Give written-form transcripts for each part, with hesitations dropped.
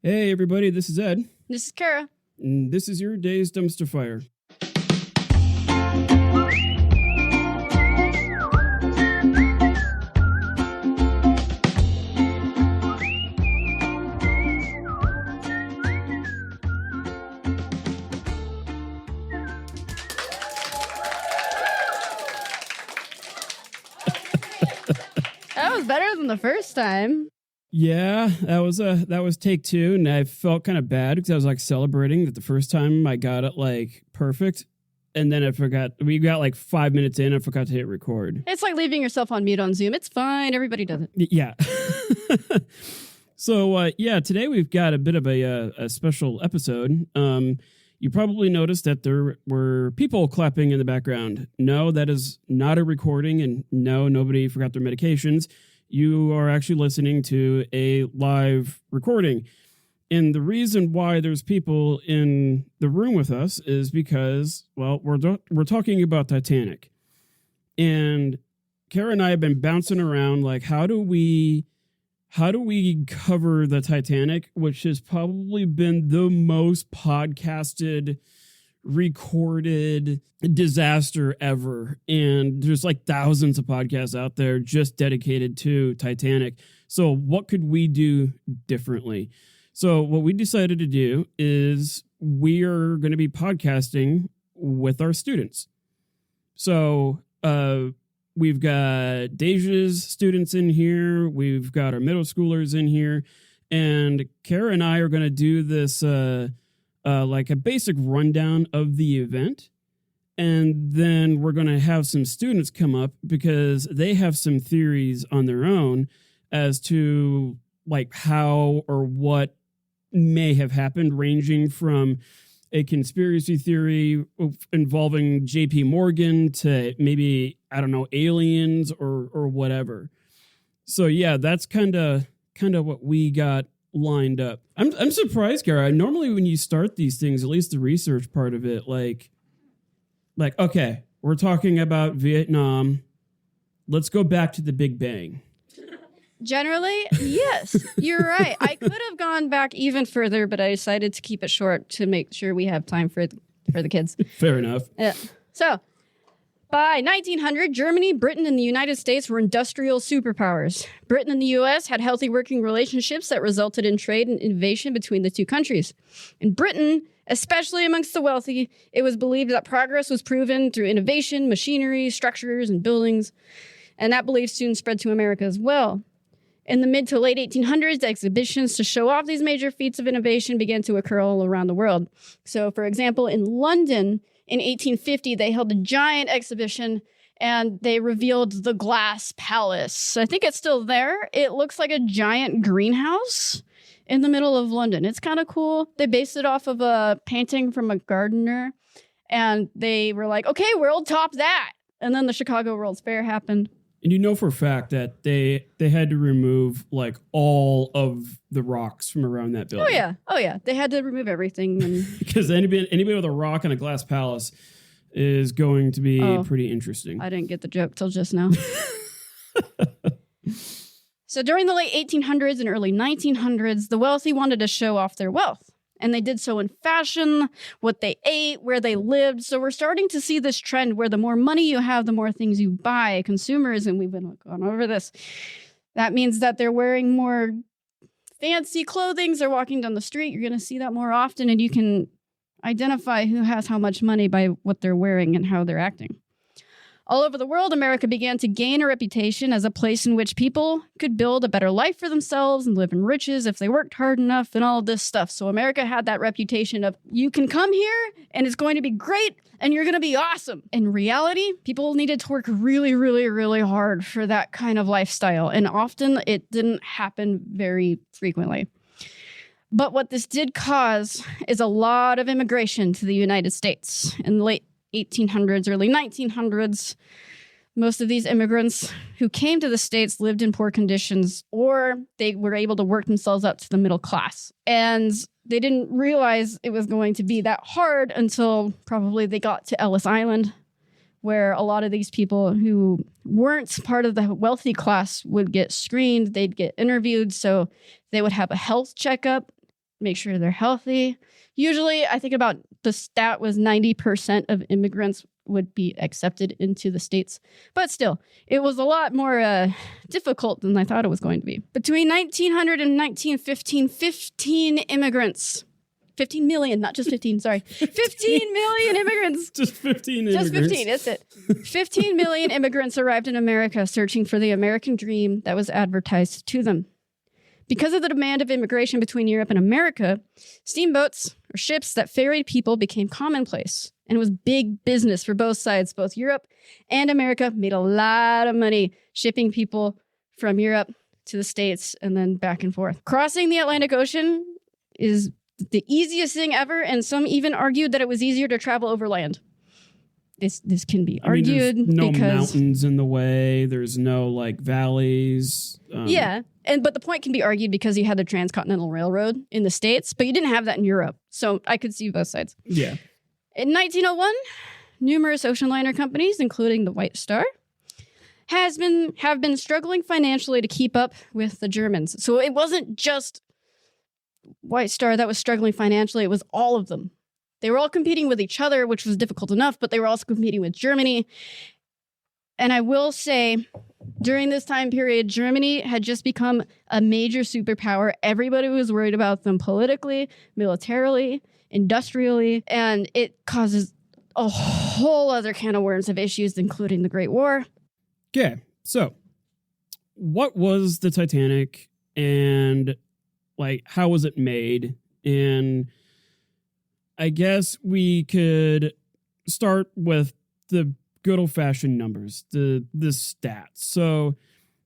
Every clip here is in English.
Hey, everybody, this is Ed. This is Kara. And this is your day's dumpster fire. That was better than the first time. Yeah, that was take two, and I felt kind of bad because I was like celebrating that the first time I got it like perfect, and then I forgot. We got like 5 minutes in, I forgot to hit record. It's like leaving yourself on mute on Zoom. It's fine. Everybody does it. Yeah. So today we've got a bit of a special episode. You probably noticed that there were people clapping in the background. No, that is not a recording, and no, nobody forgot their medications. You are actually listening to a live recording. And the reason why there's people in the room with us is because, well, we're talking about Titanic. And Kara and I have been bouncing around like, how do we cover the Titanic, which has probably been the most podcasted, recorded disaster ever, and there's like thousands of podcasts out there just dedicated to Titanic. So what could we do differently? So what we decided to do is we are going to be podcasting with our students. So we've got Deja's students in here, we've got our middle schoolers in here, and Kara and I are going to do this like a basic rundown of the event. And then we're going to have some students come up because they have some theories on their own as to like how or what may have happened, ranging from a conspiracy theory involving JP Morgan to maybe, I don't know, aliens or whatever. So yeah, that's kind of what we got lined up. I'm surprised, Kara. Normally when you start these things, at least the research part of it, like, okay, we're talking about Vietnam. Let's go back to the Big Bang. Generally, yes, you're right. I could have gone back even further, but I decided to keep it short to make sure we have time for the kids. Fair enough. Yeah. So, by 1900, Germany, Britain, and the United States were industrial superpowers. Britain and the U.S. had healthy working relationships that resulted in trade and innovation between the two countries. In Britain, especially amongst the wealthy, it was believed that progress was proven through innovation, machinery, structures, and buildings, and that belief soon spread to America as well. In the mid to late 1800s, exhibitions to show off these major feats of innovation began to occur all around the world. So, for example, in London, in 1850, they held a giant exhibition and they revealed the Glass Palace. I think it's still there. It looks like a giant greenhouse in the middle of London. It's kind of cool. They based it off of a painting from a gardener, and they were like, okay, we'll top that. And then the Chicago World's Fair happened. And you know for a fact that they had to remove like all of the rocks from around that building. Oh yeah. They had to remove everything. And because anybody with a rock and a glass palace is going to be pretty interesting. I didn't get the joke till just now. So during the late 1800s and early 1900s, the wealthy wanted to show off their wealth. And they did so in fashion, what they ate, where they lived. So we're starting to see this trend where the more money you have, the more things you buy. Consumerism, we've been going over this. That means that they're wearing more fancy clothing. They're walking down the street. You're going to see that more often. And you can identify who has how much money by what they're wearing and how they're acting. All over the world, America began to gain a reputation as a place in which people could build a better life for themselves and live in riches if they worked hard enough and all of this stuff. So America had that reputation of, you can come here and it's going to be great and you're going to be awesome. In reality, people needed to work really, really, really hard for that kind of lifestyle. And often it didn't happen very frequently. But what this did cause is a lot of immigration to the United States in the late 1800s, early 1900s. Most of these immigrants who came to the States lived in poor conditions, or they were able to work themselves up to the middle class. And they didn't realize it was going to be that hard until probably they got to Ellis Island, where a lot of these people who weren't part of the wealthy class would get screened, they'd get interviewed, so they would have a health checkup make sure they're healthy. Usually, I think about the stat was 90% of immigrants would be accepted into the States. But still, it was a lot more difficult than I thought it was going to be. Between 1900 and 1915, 15 immigrants. 15 million, not just 15, sorry. 15 million immigrants. Just 15 immigrants. Just 15, that's it. 15 million immigrants arrived in America searching for the American dream that was advertised to them. Because of the demand of immigration between Europe and America, steamboats or ships that ferried people became commonplace. And it was big business for both sides. Both Europe and America made a lot of money shipping people from Europe to the States and then back and forth. Crossing the Atlantic Ocean is the easiest thing ever, and some even argued that it was easier to travel overland. This can be argued there's no because mountains in the way. There's no like valleys. But the point can be argued because you had the Transcontinental Railroad in the States, but you didn't have that in Europe. So I could see both sides. Yeah. In 1901, numerous ocean liner companies, including the White Star, have been struggling financially to keep up with the Germans. So it wasn't just White Star that was struggling financially, it was all of them. They were all competing with each other, which was difficult enough, but they were also competing with Germany. And I will say, during this time period, Germany had just become a major superpower. Everybody was worried about them politically, militarily, industrially, and it causes a whole other can of worms of issues, including the Great War. Okay, so what was the Titanic, and like how was it made? And I guess we could start with the good old-fashioned numbers, the stats. So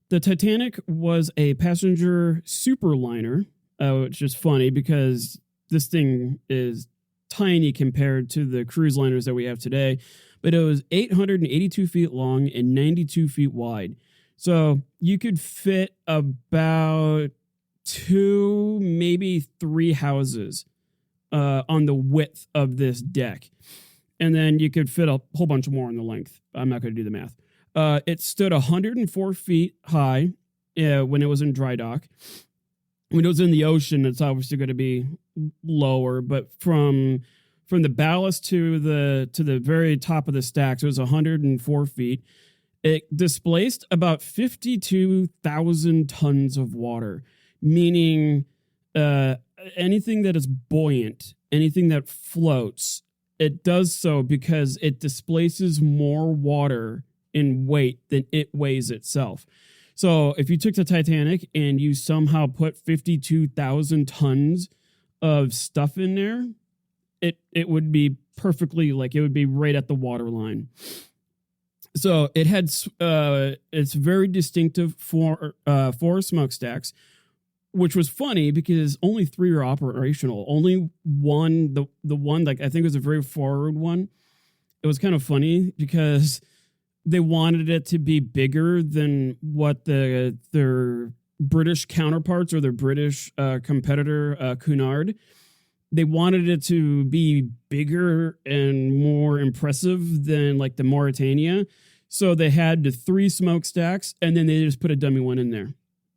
the Titanic was a passenger superliner, which is funny because this thing is tiny compared to the cruise liners that we have today, but it was 882 feet long and 92 feet wide. So you could fit about 2, maybe 3 houses on the width of this deck. And then you could fit a whole bunch more on the length. I'm not going to do the math. It stood 104 feet high when it was in dry dock. When it was in the ocean, it's obviously going to be lower. But from the ballast to the very top of the stacks, it was 104 feet. It displaced about 52,000 tons of water, meaning anything that is buoyant, anything that floats, it does so because it displaces more water in weight than it weighs itself. So if you took the Titanic and you somehow put 52,000 tons of stuff in there, it would be perfectly, like, it would be right at the water line. So it had it's very distinctive for 4 smokestacks, which was funny because only 3 are operational. Only one, the one, like I think it was a very forward one. It was kind of funny because they wanted it to be bigger than what their British counterparts or their British competitor, Cunard. They wanted it to be bigger and more impressive than like the Mauritania. So they had the 3 smokestacks and then they just put a dummy one in there,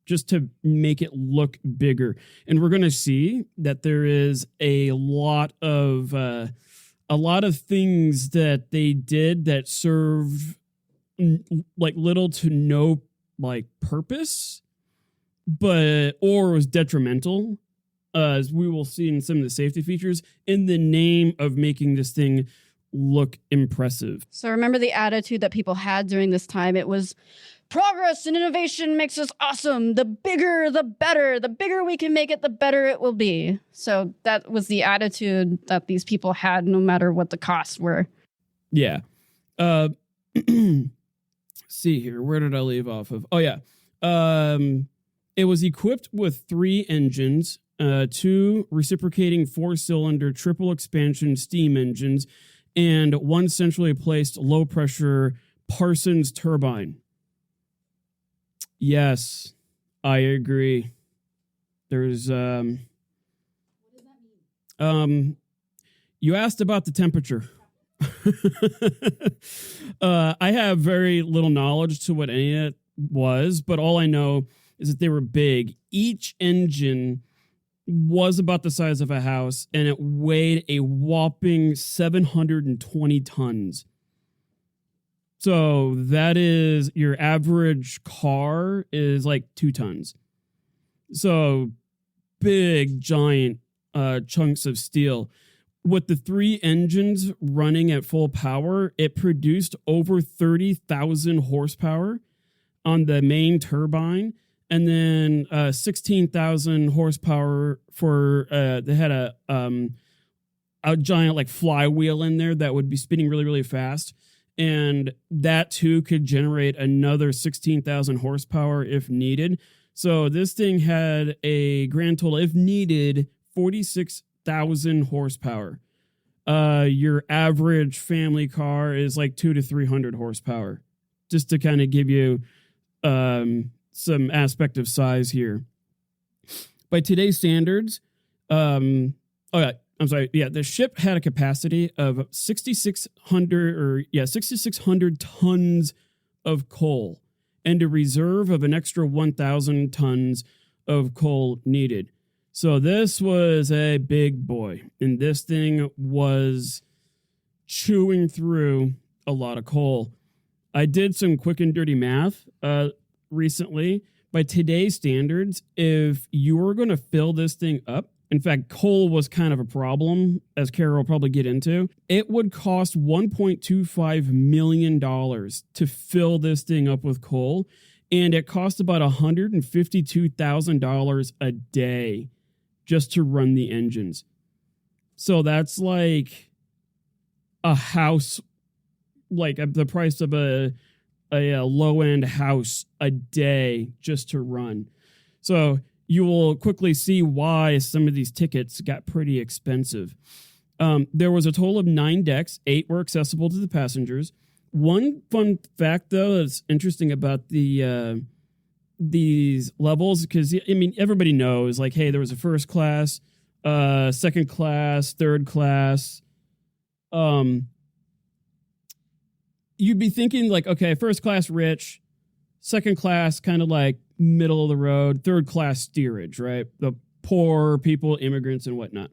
just to make it look bigger. And we're going to see that there is a lot of things that they did that serve like little to no like purpose, or was detrimental, as we will see in some of the safety features, in the name of making this thing look impressive. So remember the attitude that people had during this time. It was progress and innovation makes us awesome. The bigger, the better. The bigger we can make it, the better it will be. So that was the attitude that these people had, no matter what the costs were. Yeah. See here. Where did I leave off of? Oh, yeah. It was equipped with 3 engines, 2 reciprocating 4-cylinder triple expansion steam engines, and 1 centrally placed low-pressure Parsons turbine. Yes, I agree. There's what does that mean? You asked about the temperature. I have very little knowledge to what any of it was, but all I know is that they were big. Each engine was about the size of a house, and it weighed a whopping 720 tons. So that is, your average car is like 2 tons. So big, giant chunks of steel. With the 3 engines running at full power, it produced over 30,000 horsepower on the main turbine, and then 16,000 horsepower for they had a giant like flywheel in there that would be spinning really, really fast. And that too could generate another 16,000 horsepower if needed. So this thing had a grand total, if needed, 46,000 horsepower. Your average family car is like 200 to 300 horsepower, just to kind of give you some aspect of size here. By today's standards, the ship had a capacity of 6,600 tons of coal, and a reserve of an extra 1,000 tons of coal needed. So this was a big boy, and this thing was chewing through a lot of coal. I did some quick and dirty math recently. By today's standards, if you were going to fill this thing up, in fact, coal was kind of a problem, as Kara will probably get into, it would cost $1.25 million to fill this thing up with coal, and it cost about $152,000 a day just to run the engines. So that's like a house, like the price of a low-end house a day just to run. So you will quickly see why some of these tickets got pretty expensive. There was a total of 9 decks. 8 were accessible to the passengers. One fun fact, though, that's interesting about these levels, because, I mean, everybody knows, like, hey, there was a first class, second class, third class. You'd be thinking, like, okay, first class rich, second class kind of like middle of the road, third class steerage, right? The poor people, immigrants, and whatnot.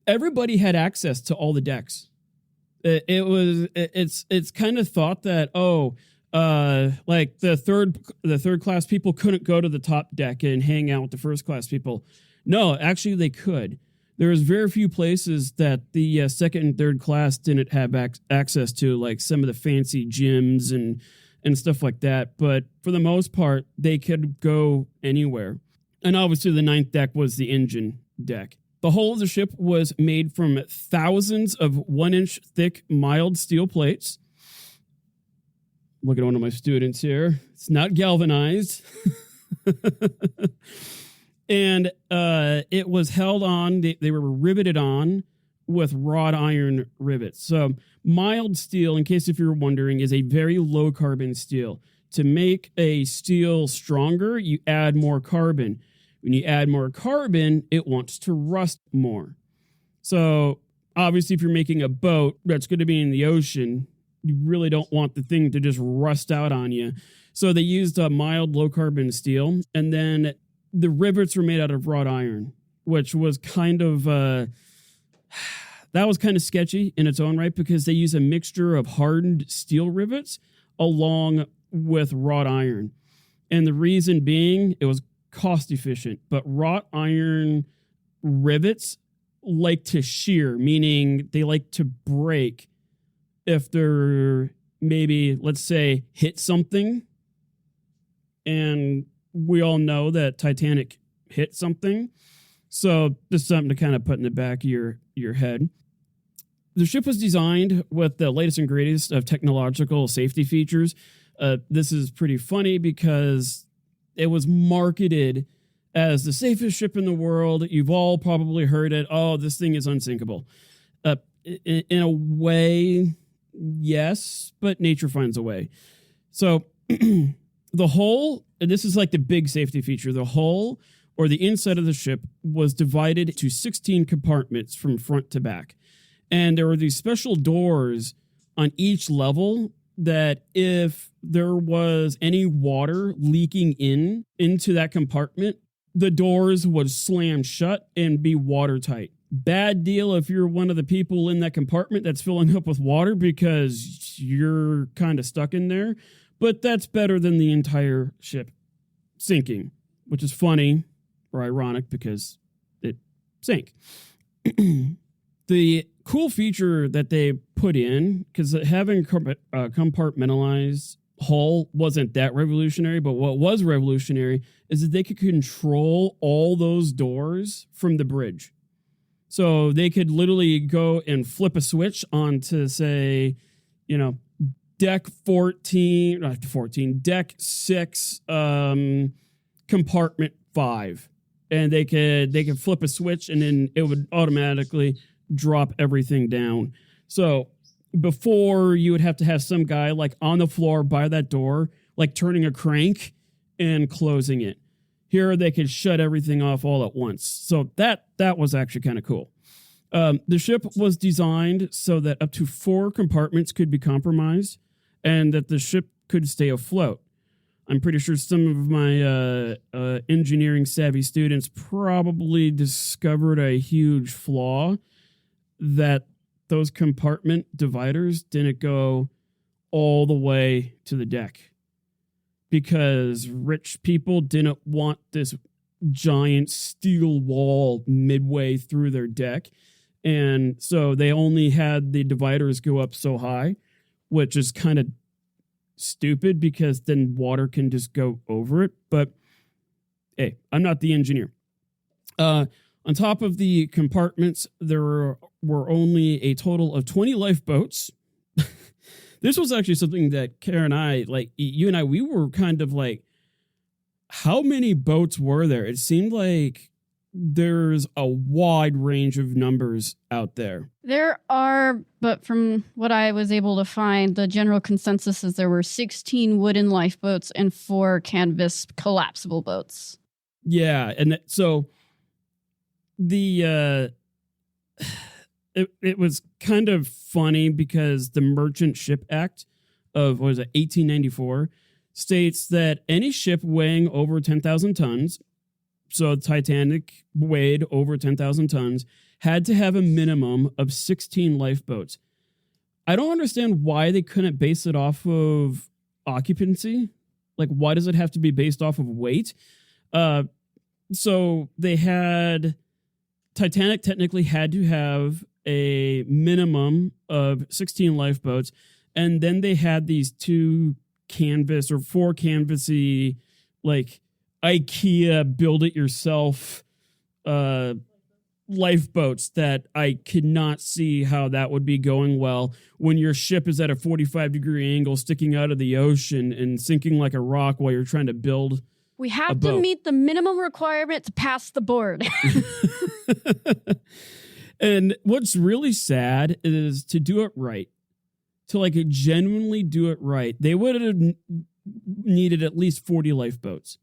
Everybody had access to all the decks. It's kind of thought that, like the third class people couldn't go to the top deck and hang out with the first class people. No, actually they could. There was very few places that the second and third class didn't have access to, like some of the fancy gyms and stuff like that. But for the most part, they could go anywhere. And obviously the 9th deck was the engine deck. The hull of the ship was made from thousands of 1-inch thick mild steel plates. Look at one of my students here. It's not galvanized. And it was held on, they were riveted on with wrought iron rivets. So mild steel, in case if you're wondering, is a very low carbon steel. To make a steel stronger, you add more carbon. When you add more carbon, it wants to rust more. So obviously, if you're making a boat that's going to be in the ocean, you really don't want the thing to just rust out on you. So they used a mild low carbon steel, and then the rivets were made out of wrought iron, which was kind of that was kind of sketchy in its own right, because they use a mixture of hardened steel rivets along with wrought iron. And the reason being, it was cost efficient, but wrought iron rivets like to shear, meaning they like to break if they're maybe, let's say, hit something. And we all know that Titanic hit something. So this is something to kind of put in the back of your head. The ship was designed with the latest and greatest of technological safety features. This is pretty funny because it was marketed as the safest ship in the world. You've all probably heard it. Oh, this thing is unsinkable. In a way, yes, but nature finds a way. So the hull, and this is like the big safety feature, the hull or the inside of the ship was divided to 16 compartments from front to back. And there were these special doors on each level that if there was any water leaking into that compartment, the doors would slam shut and be watertight. Bad deal if you're one of the people in that compartment that's filling up with water because you're kind of stuck in there. But that's better than the entire ship sinking, which is funny or ironic because it sank. The cool feature that they put in, because having compartmentalized hull wasn't that revolutionary, but what was revolutionary is that they could control all those doors from the bridge. So they could literally go and flip a switch onto, say, deck 14, not 14, deck 6, compartment 5. And they could flip a switch and then it would automatically drop everything down. So before, you would have to have some guy like on the floor by that door, like turning a crank and closing it. Here they could shut everything off all at once. So that was actually kind of cool. The ship was designed so that up to 4 compartments could be compromised and that the ship could stay afloat. I'm pretty sure some of my engineering savvy students probably discovered a huge flaw, that those compartment dividers didn't go all the way to the deck because rich people didn't want this giant steel wall midway through their deck. And so they only had the dividers go up so high, which is kind of stupid because then water can just go over it. But hey, I'm not the engineer. On top of the compartments, there were only a total of 20 lifeboats. This was actually something that Kara and I, like you and I, we were kind of like, how many boats were there? It seemed like there's a wide range of numbers out there. There are, but from what I was able to find, the general consensus is there were 16 wooden lifeboats and 4 canvas collapsible boats. Yeah, and so it was kind of funny because the Merchant Ship Act of, 1894 states that any ship weighing over 10,000 tons, so Titanic weighed over 10,000 tons, had to have a minimum of 16 lifeboats. I don't understand why they couldn't base it off of occupancy. Like, why does it have to be based off of weight? So they had... Titanic technically had to have a minimum of 16 lifeboats, and then they had these 2 canvas or 4 canvasy, like IKEA build-it-yourself lifeboats that I could not see how that would be going well when your ship is at a 45-degree angle sticking out of the ocean and sinking like a rock while you're trying to build. We have to meet the minimum requirement to pass the board. And what's really sad is to do it right, to like genuinely do it right. They would have needed at least 40 lifeboats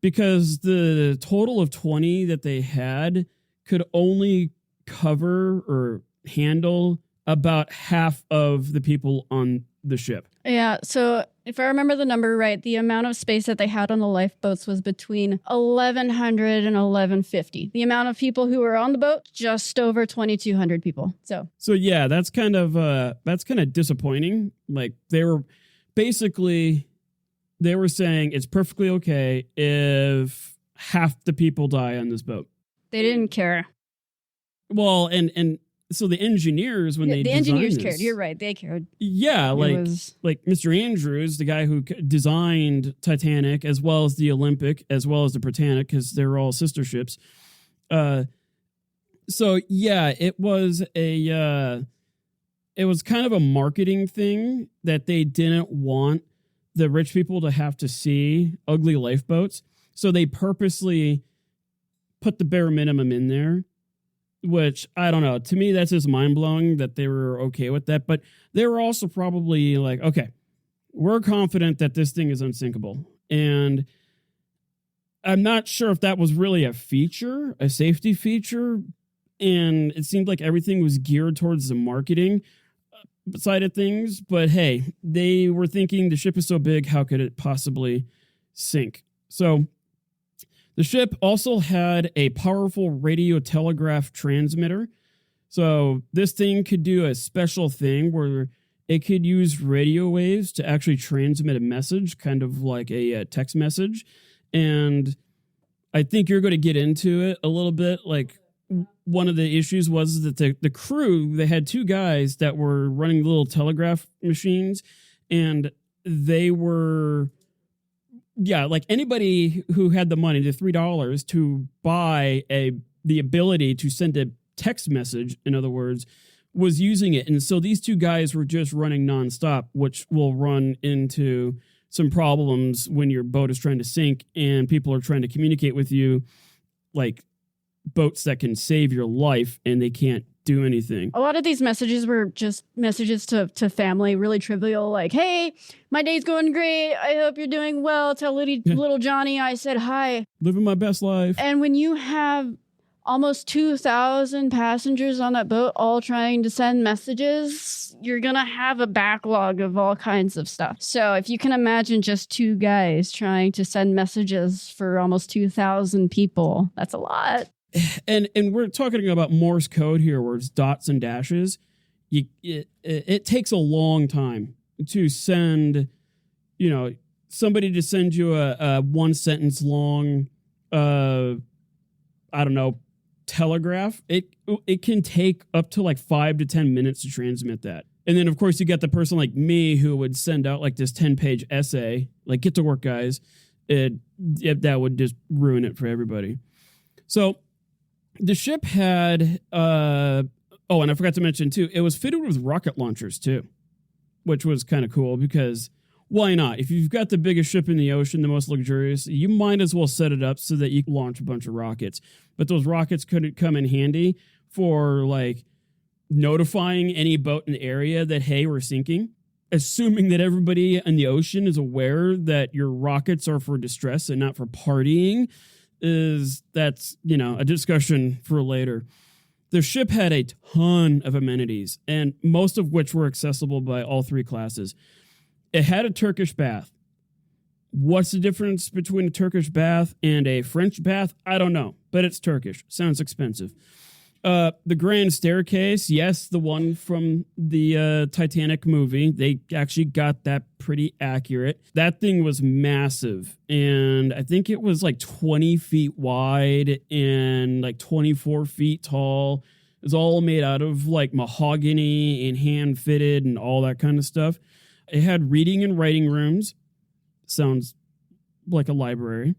because the total of 20 that they had could only cover or handle about half of the people on the ship. Yeah, so if I remember the number right, the amount of space that they had on the lifeboats was between 1,100 and 1,150. The amount of people who were on the boat, just over 2,200 people. So yeah, that's kind of disappointing. Like they were saying it's perfectly okay if half the people die on this boat. They didn't care. Well, and so the engineers, when they designed engineers this, cared. You're right. They cared. Yeah, like Mr. Andrews, the guy who designed Titanic, as well as the Olympic, as well as the Britannic, because they're all sister ships. So yeah, it was kind of a marketing thing that they didn't want the rich people to have to see ugly lifeboats. So they purposely put the bare minimum in there. Which, I don't know, to me, that's just mind-blowing that they were okay with that. But they were also probably like, okay, we're confident that this thing is unsinkable. And I'm not sure if that was really a feature, a safety feature. And it seemed like everything was geared towards the marketing side of things. But hey, they were thinking the ship is so big, how could it possibly sink? So The ship also had a powerful radio telegraph transmitter. So this thing could do a special thing where it could use radio waves to actually transmit a message, kind of like a text message. And I think you're going to get into it a little bit. Like, one of the issues was that the crew, they had two guys that were running little telegraph machines, and they were, like anybody who had the money, the $3 to buy the ability to send a text message, in other words, was using it. And so these two guys were just running nonstop, which will run into some problems when your boat is trying to sink and people are trying to communicate with you, like boats that can save your life, and they can't do anything. A lot of these messages were just messages to family, really trivial, like, hey, my day's going great. I hope you're doing well. Tell little Johnny I said hi. Living my best life. And when you have almost 2,000 passengers on that boat all trying to send messages, you're going to have a backlog of all kinds of stuff. So if you can imagine just two guys trying to send messages for almost 2,000 people, that's a lot. And we're talking about Morse code here, where it's dots and dashes. It takes a long time to send, somebody to send you a one sentence long, I don't know, telegraph. It can take up to like 5 to 10 minutes to transmit that. And then, of course, you got the person like me who would send out like this 10-page essay, like, get to work, guys. That would just ruin it for everybody. So the ship had, and I forgot to mention too, it was fitted with rocket launchers too, which was kind of cool because why not? If you've got the biggest ship in the ocean, the most luxurious, you might as well set it up so that you can launch a bunch of rockets. But those rockets could come in handy for like notifying any boat in the area that, hey, we're sinking. Assuming that everybody in the ocean is aware that your rockets are for distress and not for partying, that's a discussion for later. The ship had a ton of amenities, and most of which were accessible by all three classes. It had a Turkish bath. What's the difference between a Turkish bath and a French bath? I don't know, but it's Turkish. Sounds expensive. The grand staircase, yes, the one from the Titanic movie. They actually got that pretty accurate. That thing was massive, and I think it was like 20 feet wide and like 24 feet tall. It was all made out of like mahogany and hand fitted and all that kind of stuff. It had reading and writing rooms. Sounds like a library.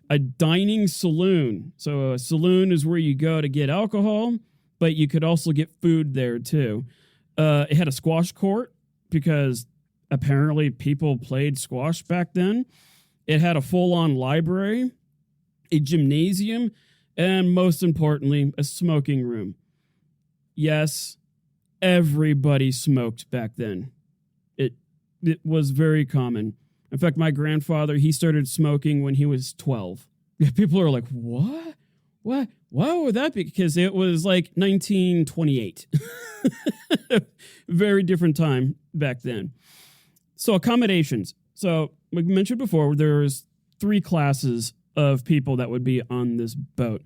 A dining saloon. So a saloon is where you go to get alcohol, but you could also get food there too. It had a squash court because apparently people played squash back then. It had a full-on library, a gymnasium, and most importantly, a smoking room. Yes, everybody smoked back then. It was very common. In fact, my grandfather, he started smoking when he was 12. People are like, what? What? Why would that be? Because it was like 1928. Very different time back then. So accommodations. So like we mentioned before, there's 3 classes of people that would be on this boat.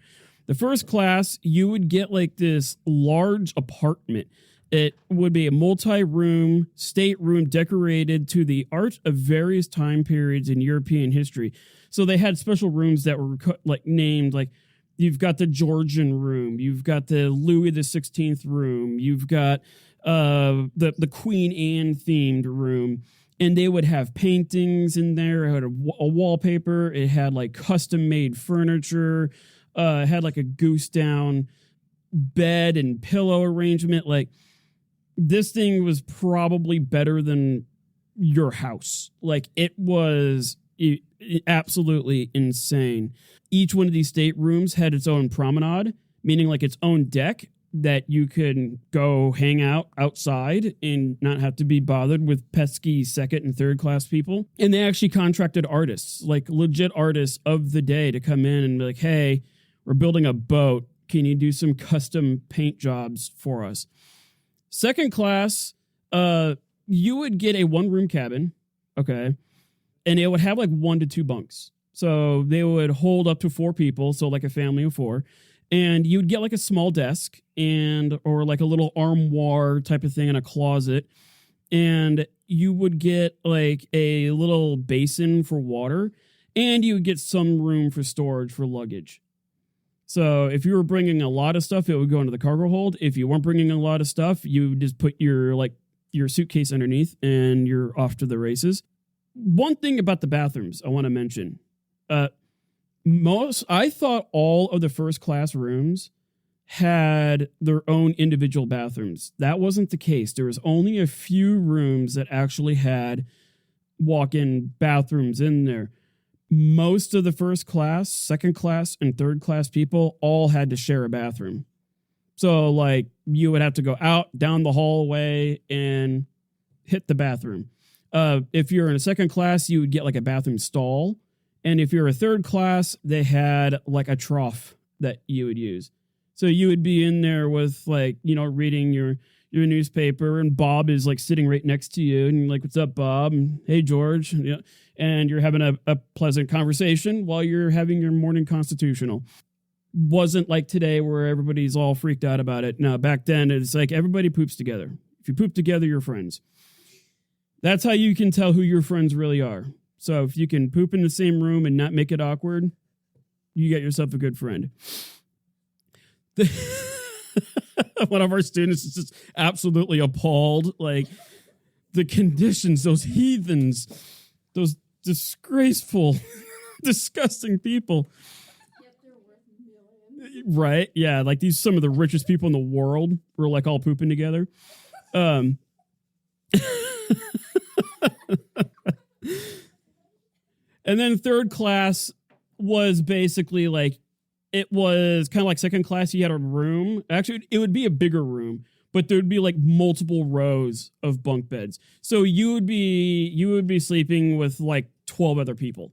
The first class, you would get like this large apartment. It would be a multi-room stateroom decorated to the art of various time periods in European history. So they had special rooms that were like named, like you've got the Georgian room, you've got the Louis XVI room, you've got the Queen Anne themed room, and they would have paintings in there. It had a wallpaper. It had like custom made furniture. It had like a goose down bed and pillow arrangement. Like, this thing was probably better than your house. Like, it was absolutely insane. Each one of these staterooms had its own promenade, meaning like its own deck that you could go hang out outside and not have to be bothered with pesky second and third class people. And they actually contracted artists, like legit artists of the day, to come in and be like, hey, we're building a boat. Can you do some custom paint jobs for us? Second class, you would get a 1-room cabin, okay, and it would have like 1 to 2 bunks. So they would hold up to 4 people, so like a family of 4, and you would get like a small desk or like a little armoire type of thing in a closet, and you would get like a little basin for water, and you would get some room for storage for luggage. So if you were bringing a lot of stuff, it would go into the cargo hold. If you weren't bringing a lot of stuff, you would just put your suitcase underneath and you're off to the races. One thing about the bathrooms I want to mention. I thought all of the first class rooms had their own individual bathrooms. That wasn't the case. There was only a few rooms that actually had walk-in bathrooms in there. Most of the first class, second class, and third class people all had to share a bathroom. So like you would have to go out down the hallway and hit the bathroom. If you're in a second class, you would get like a bathroom stall. And if you're a third class, they had like a trough that you would use. So you would be in there with like, reading your newspaper, and Bob is like sitting right next to you, and you're like, "What's up, Bob?" And, "Hey, George." And you're having a pleasant conversation while you're having your morning constitutional. Wasn't like today where everybody's all freaked out about it. No, back then it's like everybody poops together. If you poop together, you're friends. That's how you can tell who your friends really are. So if you can poop in the same room and not make it awkward, you get yourself a good friend. One of our students is just absolutely appalled. Like, the conditions, those heathens, those disgraceful, disgusting people. Right? Yeah, like some of the richest people in the world were like all pooping together. And then third class was basically like, it was kind of like second class. You had a room. Actually, it would be a bigger room, but there would be like multiple rows of bunk beds. So you would be sleeping with like 12 other people.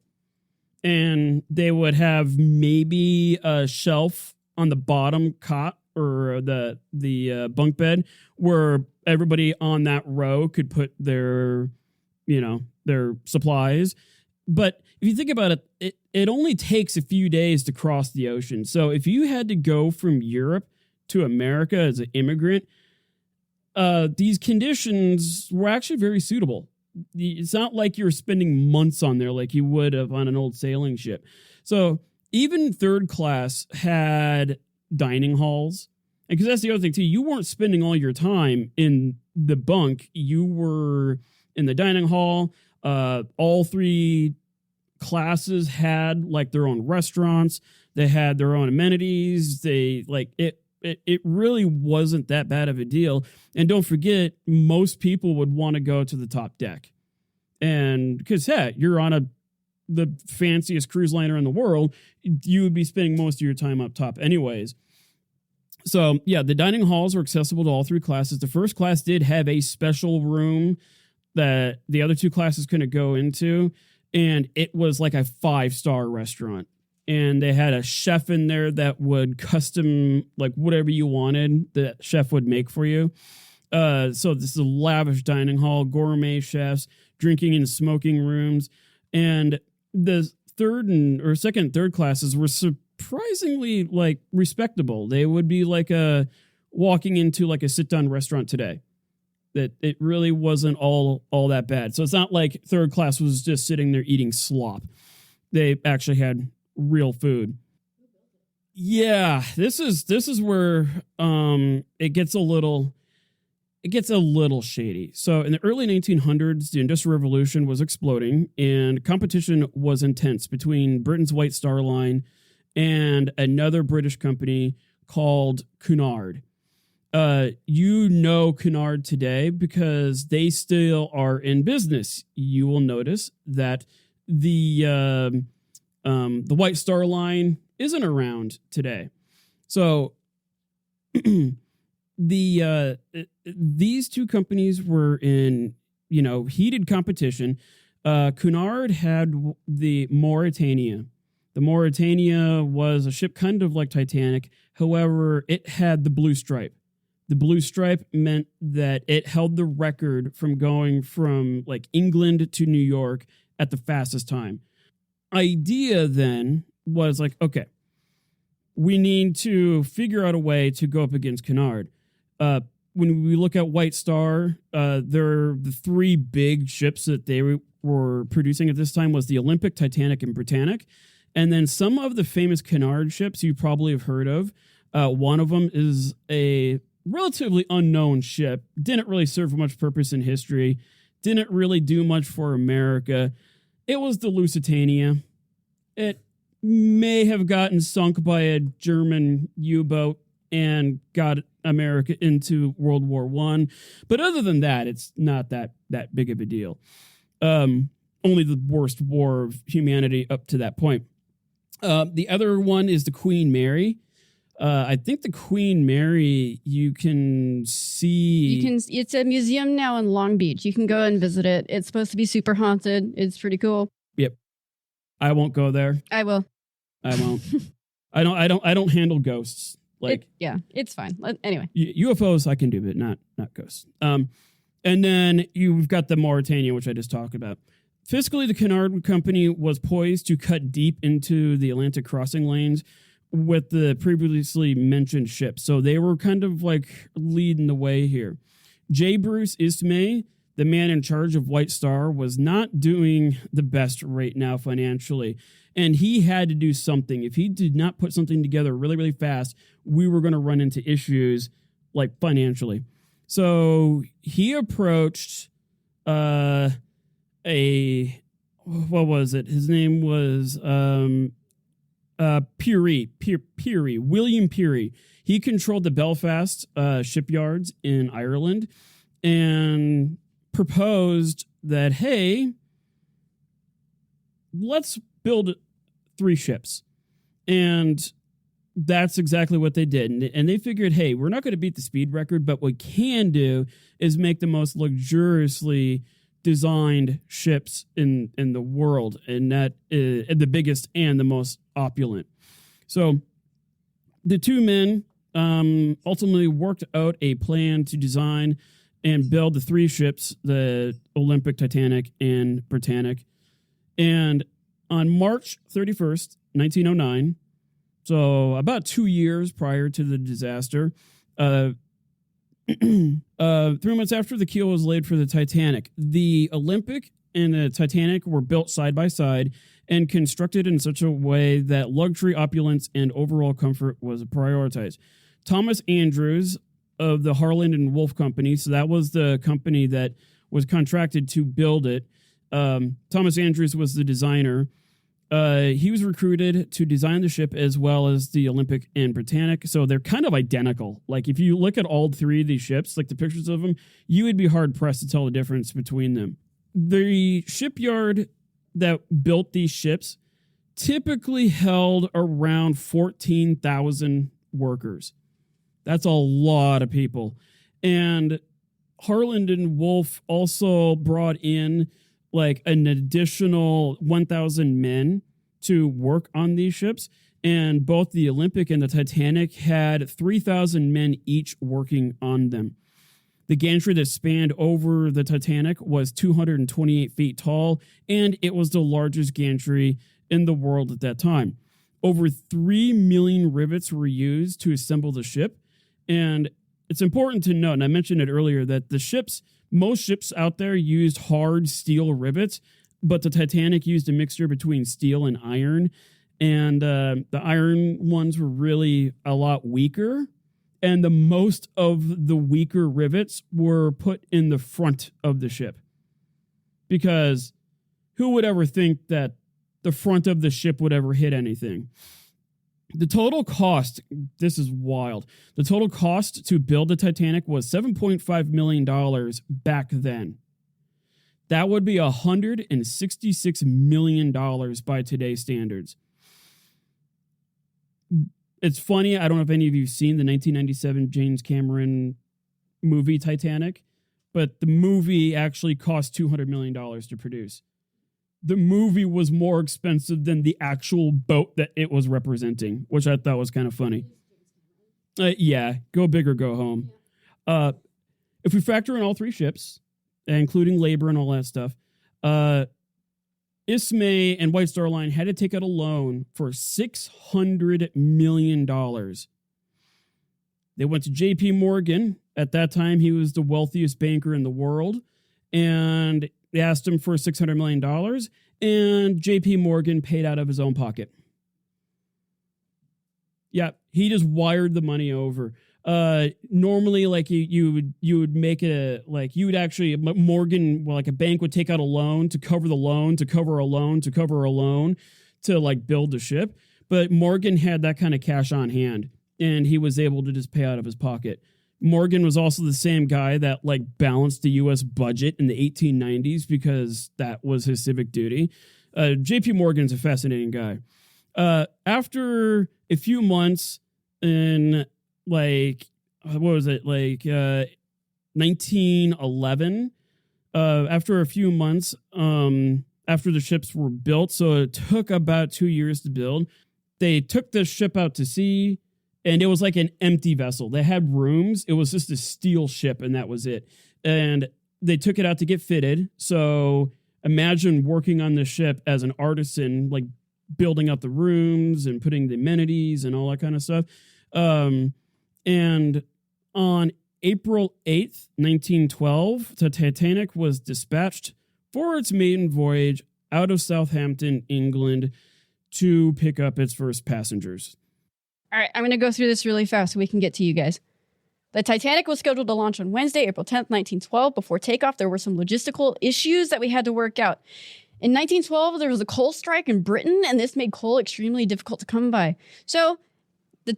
And they would have maybe a shelf on the bottom cot or the bunk bed where everybody on that row could put their supplies. But if you think about it, it only takes a few days to cross the ocean. So if you had to go from Europe to America as an immigrant, these conditions were actually very suitable. It's not like you're spending months on there like you would have on an old sailing ship. So even third class had dining halls. And because that's the other thing too, you weren't spending all your time in the bunk. You were in the dining hall. All 3 classes had like their own restaurants. They had their own amenities. They like it really wasn't that bad of a deal. And don't forget, most people would want to go to the top deck. And because, you're on the fanciest cruise liner in the world, you would be spending most of your time up top anyways. So, yeah, the dining halls were accessible to all 3 classes. The first class did have a special room that the other 2 classes couldn't go into, and it was like a 5-star restaurant. And they had a chef in there that would custom, like, whatever you wanted, the chef would make for you. So this is a lavish dining hall, gourmet chefs, drinking and smoking rooms. And the second and third classes were surprisingly, like, respectable. They would be like walking into like a sit-down restaurant today. That it really wasn't all that bad. So it's not like third class was just sitting there eating slop. They actually had real food. Yeah, this is where it gets a little shady. So in the early 1900s, the Industrial Revolution was exploding, and competition was intense between Britain's White Star Line and another British company called Cunard. Cunard today because they still are in business. You will notice that the White Star Line isn't around today. So these 2 companies were in, heated competition. Cunard had the Mauretania. The Mauretania was a ship kind of like Titanic. However, it had the blue stripe. The blue stripe meant that it held the record from going from like England to New York at the fastest time. idea then was like, okay, we need to figure out a way to go up against Cunard. When we look at White Star, the three big ships that they were producing at this time was the Olympic, Titanic, and Britannic. And then some of the famous Cunard ships you probably have heard of. One of them is a relatively unknown ship, didn't really serve much purpose in history, didn't really do much for America. It was the Lusitania. It may have gotten sunk by a German U-boat and got America into World War I. But other than that, it's not that big of a deal. Only the worst war of humanity up to that point. The other one is the Queen Mary. I think the Queen Mary, you can see. It's a museum now in Long Beach. You can go and visit it. It's supposed to be super haunted. It's pretty cool. Yep. I won't go there. I will. I won't. I don't handle ghosts. It's fine. Anyway. UFOs I can do, but not ghosts. And then you've got the Mauritania, which I just talked about. Fiscally, the Cunard Company was poised to cut deep into the Atlantic crossing lanes with the previously mentioned ships. So they were kind of like leading the way here. J. Bruce Ismay, the man in charge of White Star, was not doing the best right now financially. And he had to do something. If he did not put something together really, really fast, we were going to run into issues like financially. So he approached what was it? His name was Peary, William Peary. He controlled the Belfast shipyards in Ireland and proposed that, hey, let's build 3 ships. And that's exactly what they did. And they figured, hey, we're not going to beat the speed record, but what we can do is make the most luxuriously designed ships in the world, and that is the biggest and the most opulent. So the two men ultimately worked out a plan to design and build the 3 ships, the Olympic, Titanic, and Britannic. And on March 31st, 1909, so about 2 years prior to the disaster, 3 months after the keel was laid for the Titanic, the Olympic and the Titanic were built side by side and constructed in such a way that luxury, opulence, and overall comfort was prioritized. Thomas Andrews of the Harland and Wolff Company, so that was the company that was contracted to build it. Thomas Andrews was the designer. He was recruited to design the ship as well as the Olympic and Britannic. So they're kind of identical. Like if you look at all 3 of these ships, like the pictures of them, you would be hard pressed to tell the difference between them. The shipyard that built these ships typically held around 14,000 workers. That's a lot of people. And Harland and Wolff also brought in like an additional 1,000 men to work on these ships. And both the Olympic and the Titanic had 3,000 men each working on them. The gantry that spanned over the Titanic was 228 feet tall, and it was the largest gantry in the world at that time. Over 3 million rivets were used to assemble the ship. And it's important to note, and I mentioned it earlier, that most ships out there used hard steel rivets, but the Titanic used a mixture between steel and iron. And the iron ones were really a lot weaker. And the most of the weaker rivets were put in the front of the ship. Because who would ever think that the front of the ship would ever hit anything? The total cost, this is wild. The total cost to build the Titanic was $7.5 million back then. That would be $166 million by today's standards. It's funny, I don't know if any of you have seen the 1997 James Cameron movie Titanic, but the movie actually cost $200 million to produce. The movie was more expensive than the actual boat that it was representing, which I thought was kind of funny. Yeah, go big or go home. If we factor in all 3 ships, including labor and all that stuff, Ismay and White Star Line had to take out a loan for $600 million. They went to JP Morgan. At that time, he was the wealthiest banker in the world. And they asked him for $600 million. And JP Morgan paid out of his own pocket. Yeah, he just wired the money over. Normally, like you would make it you would actually Morgan, well, like a bank would take out a loan to cover the loan, to cover a loan, to cover a loan, to like build the ship. But Morgan had that kind of cash on hand, and he was able to just pay out of his pocket. Morgan was also the same guy that like balanced the U.S. budget in the 1890s because that was his civic duty. JP Morgan's a fascinating guy. After a few months in 1911, after a few months, after the ships were built, so it took about 2 years to build, they took the ship out to sea, and it was like an empty vessel. They had rooms. It was just a steel ship, and that was it. And they took it out to get fitted. So imagine working on the ship as an artisan, like building up the rooms and putting the amenities and all that kind of stuff. And on April 8th, 1912, the Titanic was dispatched for its maiden voyage out of Southampton, England, to pick up its first passengers. All right, I'm going to go through this really fast so we can get to you guys. The Titanic was scheduled to launch on Wednesday, April 10th, 1912. Before takeoff, there were some logistical issues that we had to work out. In 1912, there was a coal strike in Britain, and this made coal extremely difficult to come by. So the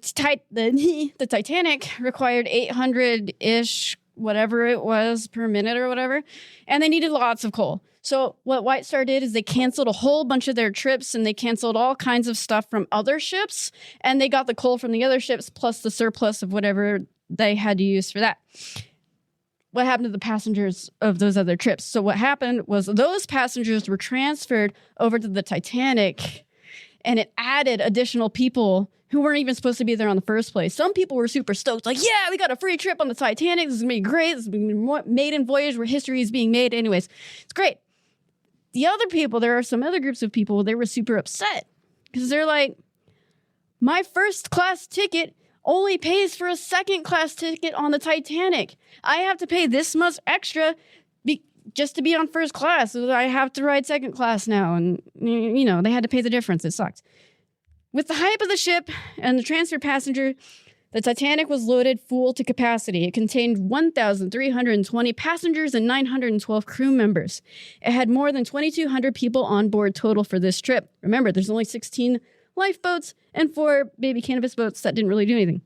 Titanic required 800-ish, whatever it was, per minute or whatever, and they needed lots of coal. So what White Star did is they canceled a whole bunch of their trips, and they canceled all kinds of stuff from other ships, and they got the coal from the other ships plus the surplus of whatever they had to use for that. What happened to the passengers of those other trips? So what happened was those passengers were transferred over to the Titanic, and it added additional people who weren't even supposed to be there on the first place. Some people were super stoked, like, yeah, we got a free trip on the Titanic. This is going to be great. This is going to be a maiden voyage where history is being made. Anyways, it's great. The other people, there are some other groups of people, they were super upset because they're like, my first class ticket only pays for a second class ticket on the Titanic. I have to pay this much extra just to be on first class. So I have to ride second class now. And, you know, they had to pay the difference. It sucked. With the hype of the ship and the transfer passenger, the Titanic was loaded full to capacity. It contained 1,320 passengers and 912 crew members. It had more than 2,200 people on board total for this trip. Remember, there's only 16 lifeboats and 4 baby canvas boats that didn't really do anything.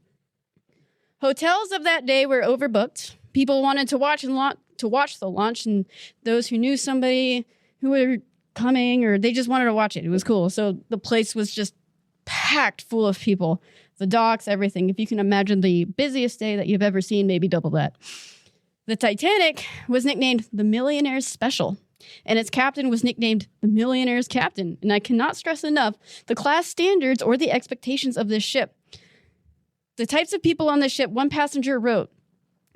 Hotels of that day were overbooked. People wanted to watch the launch, and those who knew somebody who were coming, or they just wanted to watch it. It was cool. So the place was just packed full of people. The docks, everything. If you can imagine the busiest day that you've ever seen, maybe double that. The Titanic was nicknamed the Millionaire's Special, and its captain was nicknamed the Millionaire's Captain. And I cannot stress enough the class standards or the expectations of this ship. The types of people on this ship, one passenger wrote,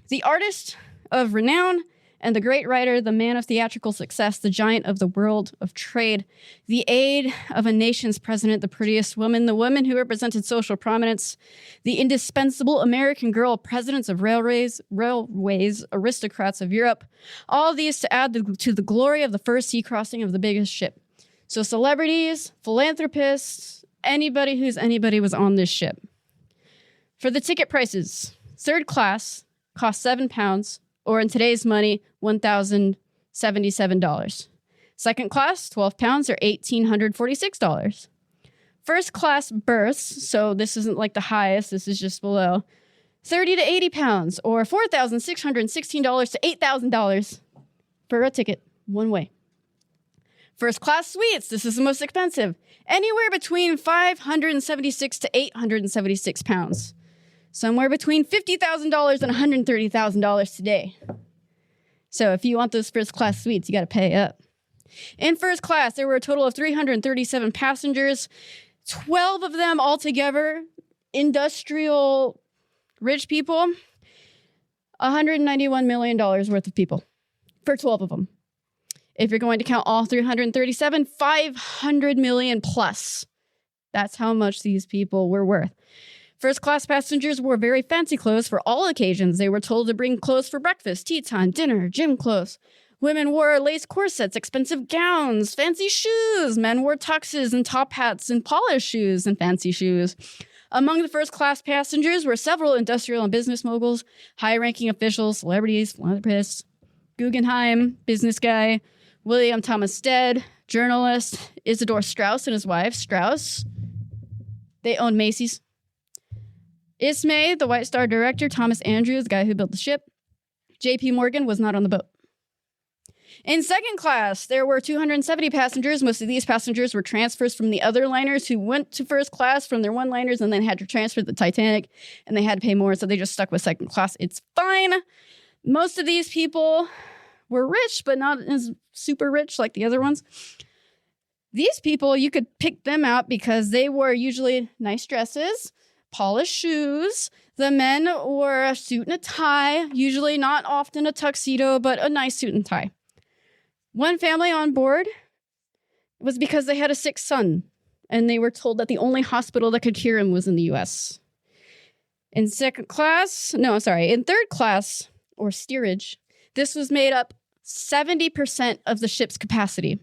the artist of renown and the great writer, the man of theatrical success, the giant of the world of trade, the aide of a nation's president, the prettiest woman, the woman who represented social prominence, the indispensable American girl, presidents of railways, aristocrats of Europe, all these to add to the glory of the first sea crossing of the biggest ship. So celebrities, philanthropists, anybody who's anybody was on this ship. For the ticket prices, third class cost £7, or in today's money, $1,077. Second class, £12, or $1,846. First class berths, so this isn't like the highest, this is just below, £30 to £80, or $4,616 to $8,000 for a ticket, one way. First class suites, this is the most expensive, anywhere between $576 to £876. Somewhere between $50,000 and $130,000 today. So if you want those first class suites, you got to pay up. In first class, there were a total of 337 passengers, 12 of them altogether, industrial rich people, $191 million worth of people for 12 of them. If you're going to count all 337, 500 million plus. That's how much these people were worth. First class passengers wore very fancy clothes for all occasions. They were told to bring clothes for breakfast, tea time, dinner, gym clothes. Women wore lace corsets, expensive gowns, fancy shoes. Men wore tuxes and top hats and polished shoes and fancy shoes. Among the first class passengers were several industrial and business moguls, high-ranking officials, celebrities, philanthropists, Guggenheim, business guy, William Thomas Stead, journalist, Isidore Straus and his wife, Strauss. They owned Macy's. Ismay, the White Star director, Thomas Andrews, the guy who built the ship. J.P. Morgan was not on the boat. In second class, there were 270 passengers. Most of these passengers were transfers from the other liners who went to first class from their one liners and then had to transfer to the Titanic, and they had to pay more, so they just stuck with second class. It's fine. Most of these people were rich, but not as super rich like the other ones. These people, you could pick them out because they wore usually nice dresses, polished shoes. The men wore a suit and a tie, usually not often a tuxedo, but a nice suit and tie. One family on board was because they had a sick son, and they were told that the only hospital that could cure him was in the U.S. In third class, or steerage, this was made up 70% of the ship's capacity.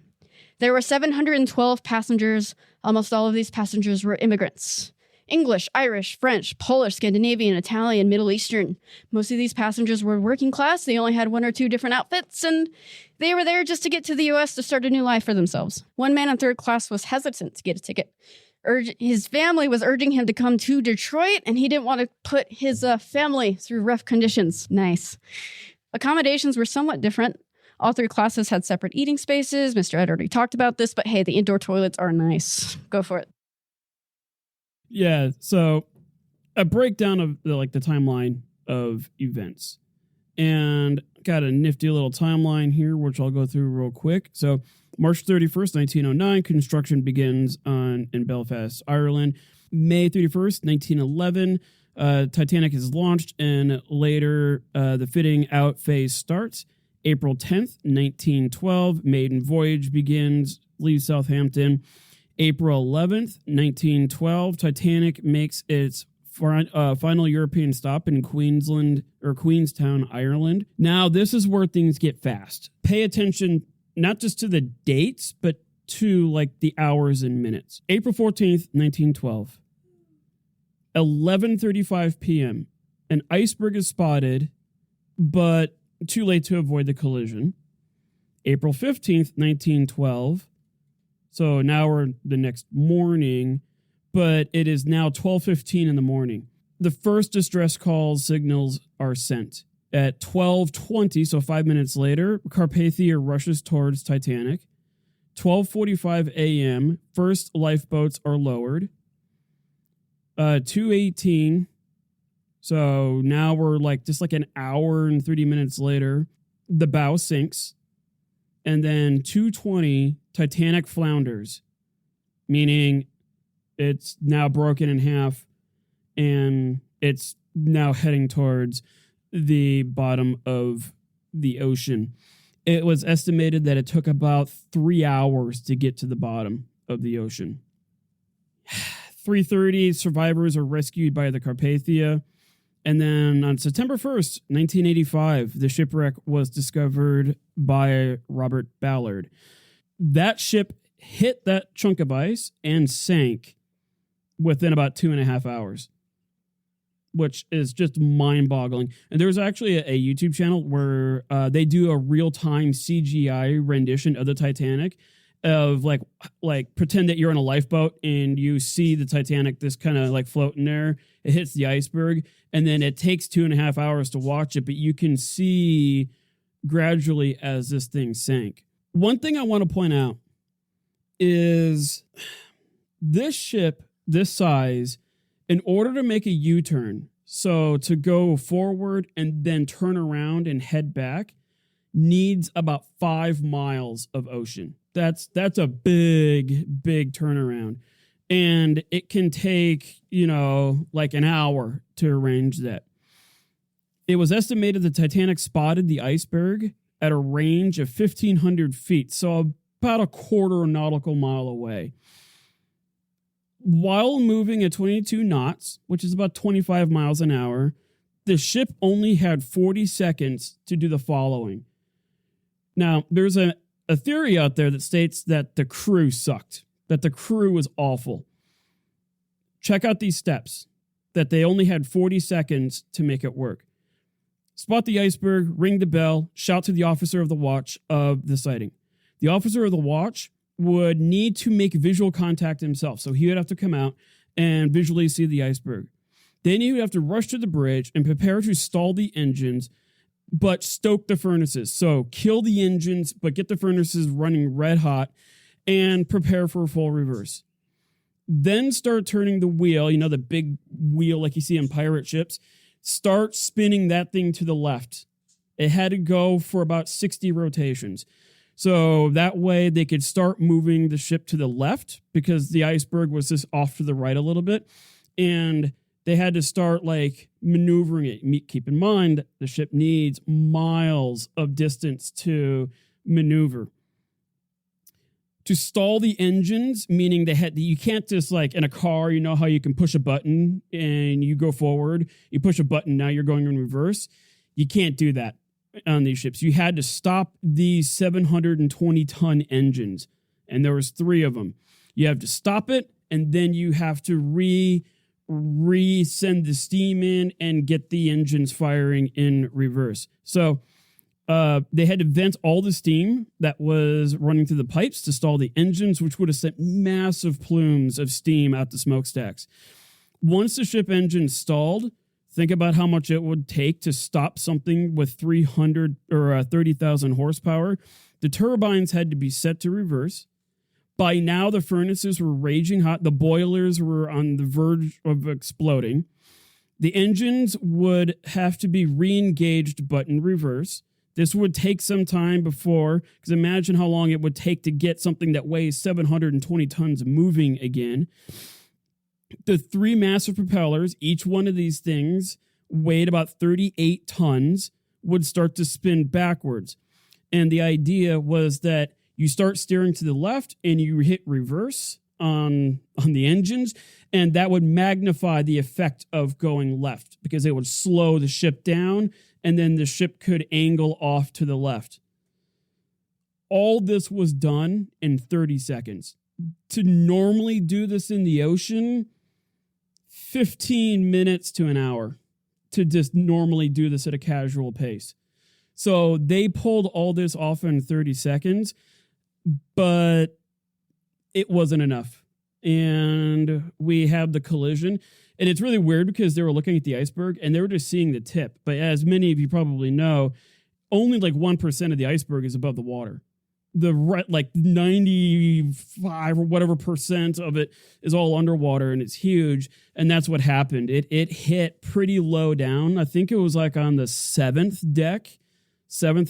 There were 712 passengers. Almost all of these passengers were immigrants. English, Irish, French, Polish, Scandinavian, Italian, Middle Eastern. Most of these passengers were working class. They only had one or two different outfits, and they were there just to get to the U.S. to start a new life for themselves. One man in third class was hesitant to get a ticket. His family was urging him to come to Detroit, and he didn't want to put his family through rough conditions. Nice. Accommodations were somewhat different. All three classes had separate eating spaces. Mr. Ed already talked about this, but hey, the indoor toilets are nice. Go for it. Yeah, so a breakdown of the timeline of events. And got a nifty little timeline here, which I'll go through real quick. So March 31st, 1909, construction begins in Belfast, Ireland. May 31st, 1911, Titanic is launched, and later the fitting out phase starts. April 10th, 1912, maiden voyage begins, leaves Southampton. April 11th, 1912, Titanic makes its final European stop in Queenstown, Ireland. Now, this is where things get fast. Pay attention not just to the dates, but to the hours and minutes. April 14th, 1912, 11:35 p.m. An iceberg is spotted, but too late to avoid the collision. April 15th, 1912. So now we're the next morning, but it is now 12:15 in the morning. The first distress calls signals are sent. At 12:20, so 5 minutes later, Carpathia rushes towards Titanic. 12:45 a.m., first lifeboats are lowered. 2:18, so now we're just an hour and 30 minutes later, the bow sinks. And then 2:20, Titanic flounders, meaning it's now broken in half and it's now heading towards the bottom of the ocean. It was estimated that it took about 3 hours to get to the bottom of the ocean. 3:30, survivors are rescued by the Carpathia. And then on September 1st, 1985, the shipwreck was discovered by Robert Ballard. That ship hit that chunk of ice and sank within about 2.5 hours, which is just mind-boggling. And there's actually a YouTube channel where they do a real-time CGI rendition of the Titanic, of pretend that you're on a lifeboat and you see the Titanic this kind of floating there. It hits the iceberg, and then it takes 2.5 hours to watch it, but you can see gradually as this thing sank. One thing I want to point out is this ship, this size, in order to make a U-turn, so to go forward and then turn around and head back, needs about 5 miles of ocean. That's a big turnaround. And it can take, an hour to arrange that. It was estimated the Titanic spotted the iceberg at a range of 1,500 feet, so about a quarter nautical mile away. While moving at 22 knots, which is about 25 miles an hour, the ship only had 40 seconds to do the following. Now, there's a theory out there that states that the crew sucked, that the crew was awful. Check out these steps, that they only had 40 seconds to make it work. Spot the iceberg, ring the bell, shout to the officer of the watch of the sighting. The officer of the watch would need to make visual contact himself, so he would have to come out and visually see the iceberg. Then he would have to rush to the bridge and prepare to stall the engines, but stoke the furnaces. So kill the engines, but get the furnaces running red hot and prepare for a full reverse. Then start turning the wheel, the big wheel like you see on pirate ships. Start spinning that thing to the left. It had to go for about 60 rotations. So that way they could start moving the ship to the left because the iceberg was just off to the right a little bit. And they had to start maneuvering it. Keep in mind, the ship needs miles of distance to maneuver. To stall the engines, meaning you can't just in a car, how you can push a button and you go forward. You push a button, now you're going in reverse. You can't do that on these ships. You had to stop these 720-ton engines, and there was 3 of them. You have to stop it, and then you have to send the steam in and get the engines firing in reverse. So they had to vent all the steam that was running through the pipes to stall the engines, which would have sent massive plumes of steam out the smokestacks. Once the ship engine stalled, think about how much it would take to stop something with 300 or 30,000 horsepower. The turbines had to be set to reverse. By now, the furnaces were raging hot. The boilers were on the verge of exploding. The engines would have to be re-engaged but in reverse. This would take some time because imagine how long it would take to get something that weighs 720 tons moving again. The 3 massive propellers, each one of these things weighed about 38 tons, would start to spin backwards. And the idea was that you start steering to the left and you hit reverse on the engines, and that would magnify the effect of going left because it would slow the ship down, and then the ship could angle off to the left. All this was done in 30 seconds. To normally do this in the ocean, 15 minutes to an hour to just normally do this at a casual pace. So they pulled all this off in 30 seconds, but it wasn't enough. And we have the collision. And it's really weird because they were looking at the iceberg and they were just seeing the tip. But as many of you probably know, only 1% of the iceberg is above the water. The 95 or whatever percent of it is all underwater, and it's huge. And that's what happened. It hit pretty low down. I think it was on the 7th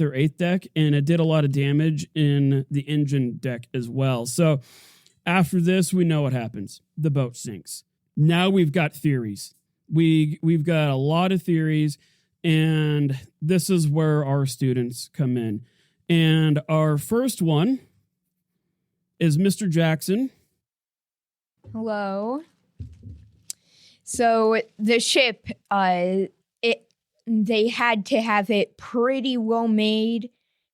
or 8th deck, and it did a lot of damage in the engine deck as well. So after this, we know what happens. The boat sinks. Now we've got theories. We've got a lot of theories, and this is where our students come in. And our first one is Mr. Jackson. Hello. So the ship, they had to have it pretty well made,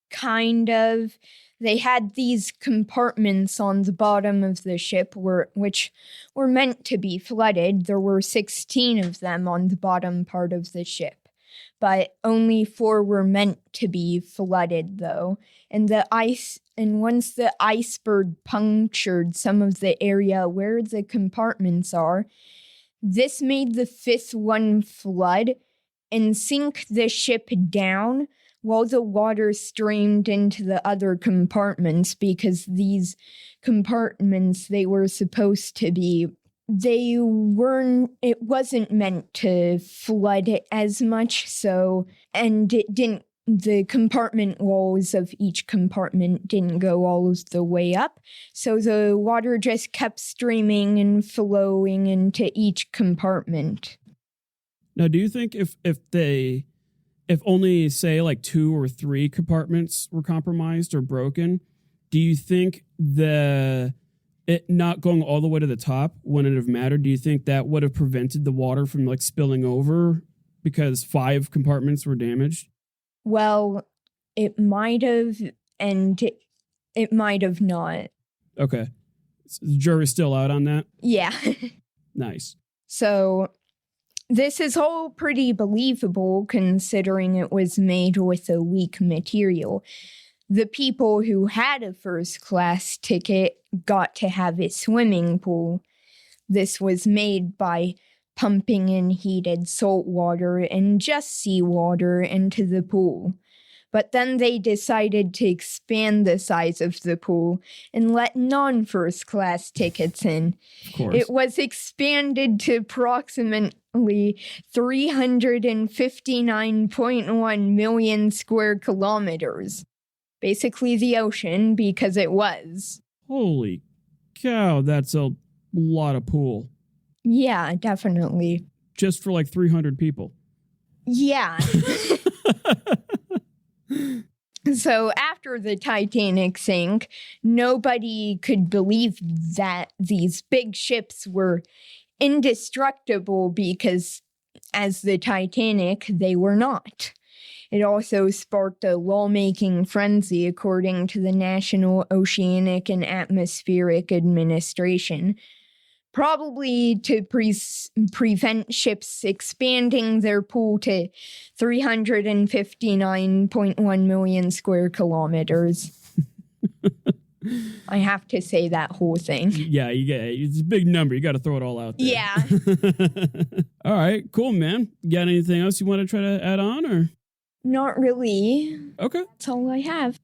kind of. They had these compartments on the bottom of the ship which were meant to be flooded. There were 16 of them on the bottom part of the ship, but only 4 were meant to be flooded, though. And once the iceberg punctured some of the area where the compartments are, this made the 5th one flood and sink the ship down while the water streamed into the other compartments, because these compartments, it wasn't meant to flood as much, and the compartment walls of each compartment didn't go all the way up, so the water just kept streaming and flowing into each compartment. Now, do you think if if only, say, like 2 or 3 compartments were compromised or broken, do you think it not going all the way to the top wouldn't have mattered? Do you think that would have prevented the water from like spilling over because 5 compartments were damaged? Well, it might have, and it might have not. Okay. So the jury's still out on that? Yeah. Nice. So this is all pretty believable considering it was made with a weak material. The people who had a first class ticket got to have a swimming pool. This was made by pumping in heated salt water and just seawater into the pool. But then they decided to expand the size of the pool and let non-first class tickets in. Of course. It was expanded to approximately 359.1 million square kilometers. Basically the ocean, because it was. Holy cow, that's a lot of pool. Yeah, definitely. Just for like 300 people. Yeah. So after the Titanic sank, nobody could believe that these big ships were indestructible because, as the Titanic, they were not. It also sparked a lawmaking frenzy according to the National Oceanic and Atmospheric Administration, probably to prevent ships expanding their pool to 359.1 million square kilometers. I have to say that whole thing. Yeah, it's a big number. You got to throw it all out there. Yeah. All right, cool, man. You got anything else you want to try to add on, or? Not really. Okay. That's all I have.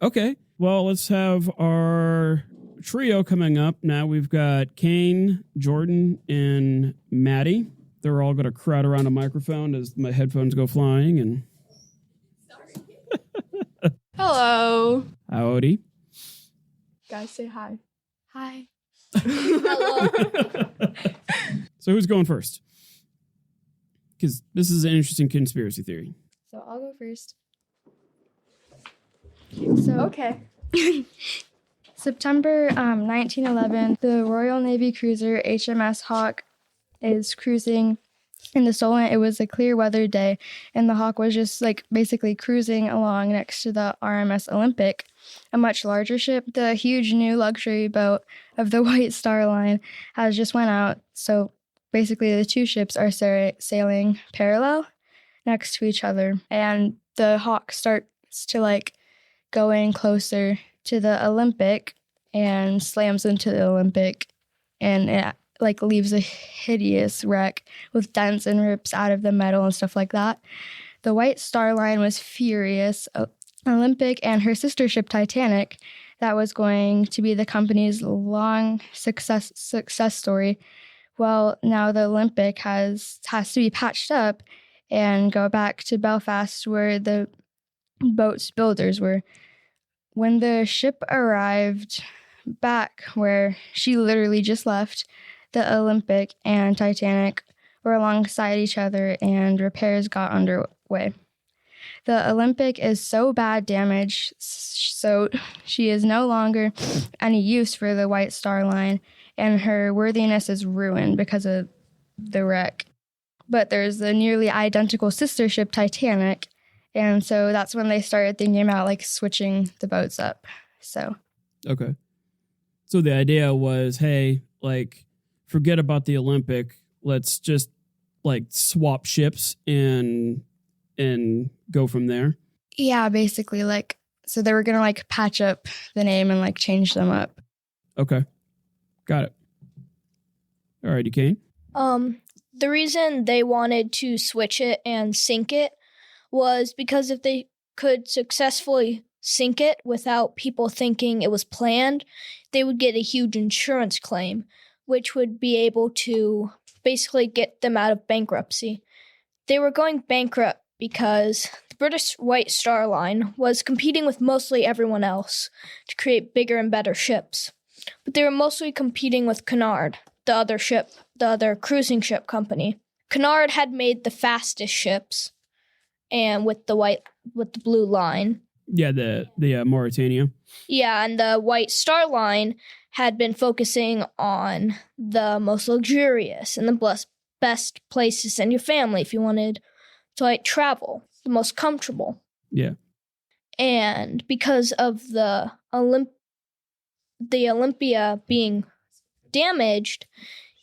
Okay. Well, let's have our trio coming up. Now we've got Kane, Jordan, and Maddie. They're all going to crowd around a microphone as my headphones go flying. And Hello. howdy. Guys, say hi. Hi. Hello. So who's going first? Because this is an interesting conspiracy theory. So I'll go first. So Okay. September 1911, the Royal Navy cruiser HMS Hawke is cruising in the Solent. It was a clear weather day, and the Hawke was just like basically cruising along next to the RMS Olympic, a much larger ship. The huge new luxury boat of the White Star Line has just went out. So basically the two ships are sailing parallel next to each other, and the Hawke starts to like go in closer to the Olympic and slams into the Olympic, and it like leaves a hideous wreck with dents and rips out of the metal and stuff like that. The White Star Line was furious. Olympic and her sister ship Titanic, that was going to be the company's long success story. Well, now the Olympic has to be patched up and go back to Belfast where the boat's builders were. When the ship arrived back where she literally just left, the Olympic and Titanic were alongside each other and repairs got underway. The Olympic is so bad damaged, so she is no longer any use for the White Star Line, and her worthiness is ruined because of the wreck. But there's the nearly identical sister ship Titanic, and so that's when they started thinking about like switching the boats up. So Okay. So the idea was, hey, like, forget about the Olympic. Let's just like swap ships and go from there. yeah, basically like, so they were gonna like patch up the name and like change them up. Okay. Got it. All righty, Kane. The reason they wanted to switch it and sink it was because if they could successfully sink it without people thinking it was planned, they would get a huge insurance claim, which would be able to basically get them out of bankruptcy. They were going bankrupt because the British White Star Line was competing with mostly everyone else to create bigger and better ships. But they were mostly competing with Cunard, the other cruising ship company. Cunard had made the fastest ships, and with the blue line. Yeah, the Mauritania. Yeah, and the White Star Line had been focusing on the most luxurious and the best place to send your family if you wanted to like travel, the most comfortable. Yeah. And because of the Olympia being damaged,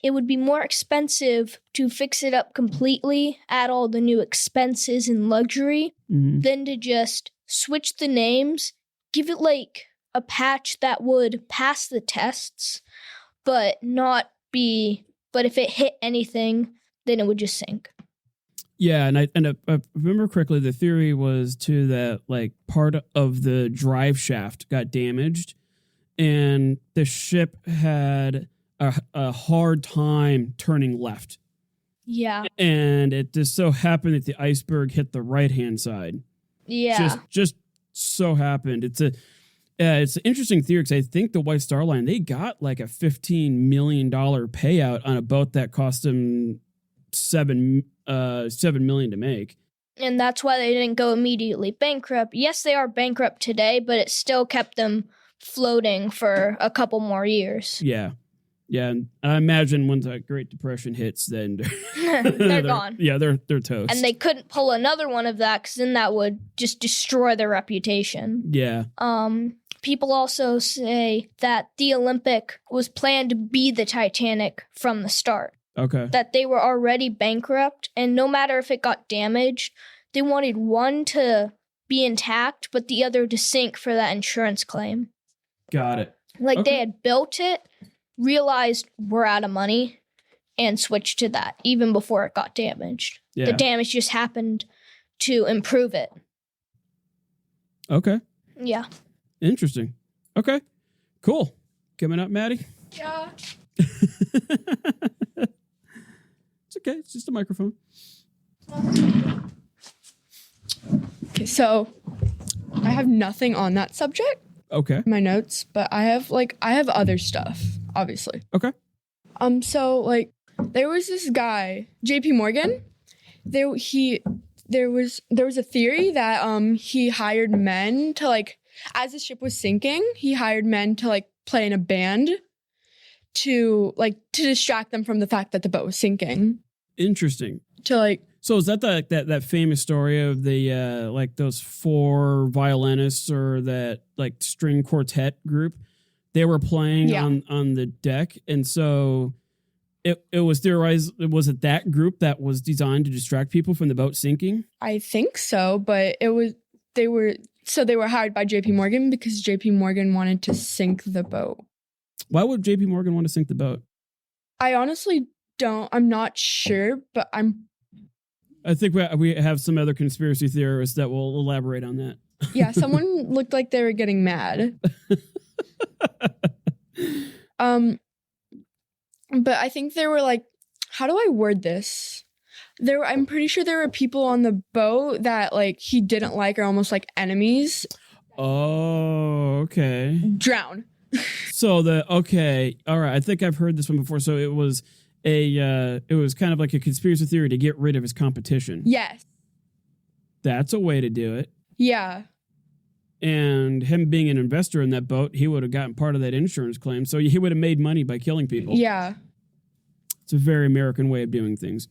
it would be more expensive to fix it up completely, add all the new expenses and luxury, than to just switch the names, give it like a patch that would pass the tests, but if it hit anything, then it would just sink. Yeah, and I remember correctly, the theory was too that like part of the drive shaft got damaged, and the ship had a hard time turning left. Yeah. And it just so happened that the iceberg hit the right-hand side. Yeah. Just so happened. It's an interesting theory because I think the White Star Line, they got like a $15 million payout on a boat that cost them $7 million to make. And that's why they didn't go immediately bankrupt. Yes, they are bankrupt today, but it still kept them floating for a couple more years. Yeah. Yeah, and I imagine once that Great Depression hits, then they're gone. Yeah, they're toast. And they couldn't pull another one of that because then that would just destroy their reputation. Yeah. People also say that the Olympic was planned to be the Titanic from the start. Okay. That they were already bankrupt, and no matter if it got damaged, they wanted one to be intact, but the other to sink for that insurance claim. Got it. Like they had built it, realized we're out of money, and switched to that even before it got damaged. Yeah. The damage just happened to improve it. Okay. Yeah. Interesting. Okay. Cool. Coming up, Maddie? Yeah. It's okay. It's just a microphone. Okay, so I have nothing on that subject, Okay. my notes, but I have other stuff, obviously. Okay. So like there was this guy, JP Morgan. There was a theory that he hired men to like, as the ship was sinking, he hired men to like play in a band to distract them from the fact that the boat was sinking. Interesting. To So is that that famous story of the like those four violinists or that like string quartet group? They were playing on the deck, and so it was theorized. Was it that group that was designed to distract people from the boat sinking? I think so, but they were hired by JP Morgan because JP Morgan wanted to sink the boat. Why would JP Morgan want to sink the boat? I honestly don't. I'm not sure, but I think we have some other conspiracy theorists that will elaborate on that. yeah, someone looked like they were getting mad. But I think there were like, how do I word this? I'm pretty sure there were people on the boat that like he didn't like or almost like enemies. Oh, okay. Drown. So all right. I think I've heard this one before. So it was it was kind of like a conspiracy theory to get rid of his competition. Yes. That's a way to do it. Yeah. And him being an investor in that boat, he would have gotten part of that insurance claim. So he would have made money by killing people. Yeah. It's a very American way of doing things.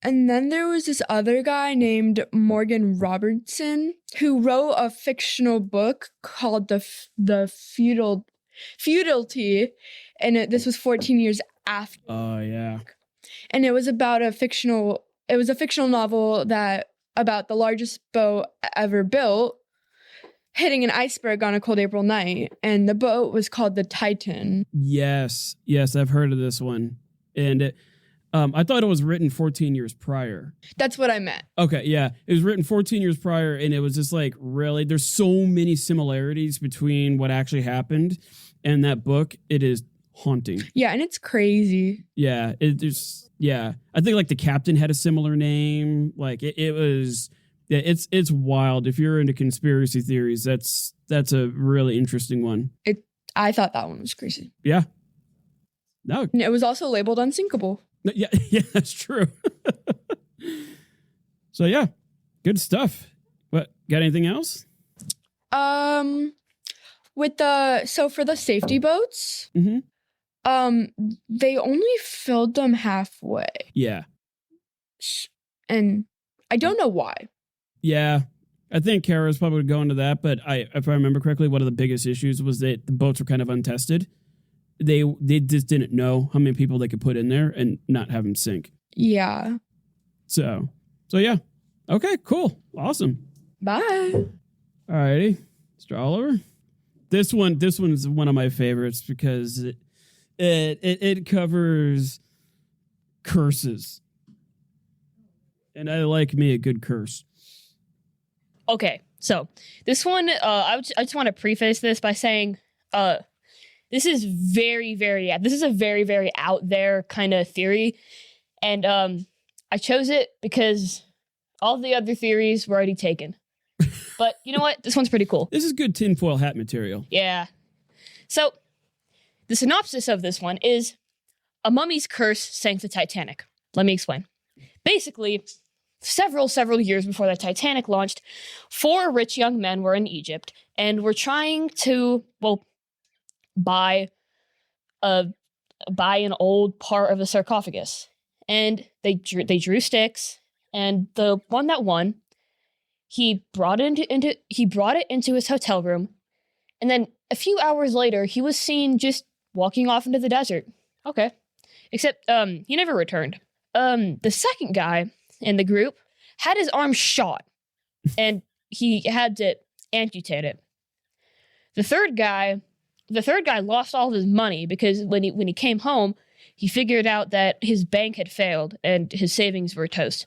And then there was this other guy named Morgan Robertson who wrote a fictional book called The Feudality, and this was 14 years after. Oh yeah. And it was about a fictional novel about the largest boat ever built hitting an iceberg on a cold April night, and the boat was called the Titan. Yes, I've heard of this one, and I thought it was written 14 years prior. That's what I meant. Okay, yeah, it was written 14 years prior, and it was just like really, there's so many similarities between what actually happened and that book. It is haunting. Yeah, and it's crazy. Yeah, I think like the captain had a similar name. Like it was. Yeah, it's wild. If you're into conspiracy theories, that's a really interesting one. I thought that one was crazy. Yeah. No. And it was also labeled unsinkable. Yeah, that's true. So yeah, good stuff. What, got anything else? For the safety boats, Mm-hmm. they only filled them halfway. Yeah. And I don't know why. Yeah. I think Kara's probably going to that, but if I remember correctly, one of the biggest issues was that the boats were kind of untested. They just didn't know how many people they could put in there and not have them sink. Yeah. So yeah. Okay, cool. Awesome. Bye. Alrighty. Mr. Oliver. This one's one of my favorites because it covers curses. And I like me a good curse. Okay, so this one, I just want to preface this by saying, this is a very, very out there kind of theory, and I chose it because all the other theories were already taken. But you know what? This one's pretty cool. This is good tinfoil hat material. Yeah. So the synopsis of this one is a mummy's curse sank the Titanic. Let me explain. Basically, several years before the Titanic launched, 4 rich young men were in Egypt and were trying to, buy an old part of the sarcophagus. And they drew sticks, and the one that won, he brought it into his hotel room, and then a few hours later, he was seen just walking off into the desert. Okay. Except he never returned. The second guy in the group had his arm shot, and he had to amputate it. The third guy lost all of his money because when he came home, he figured out that his bank had failed and his savings were toast.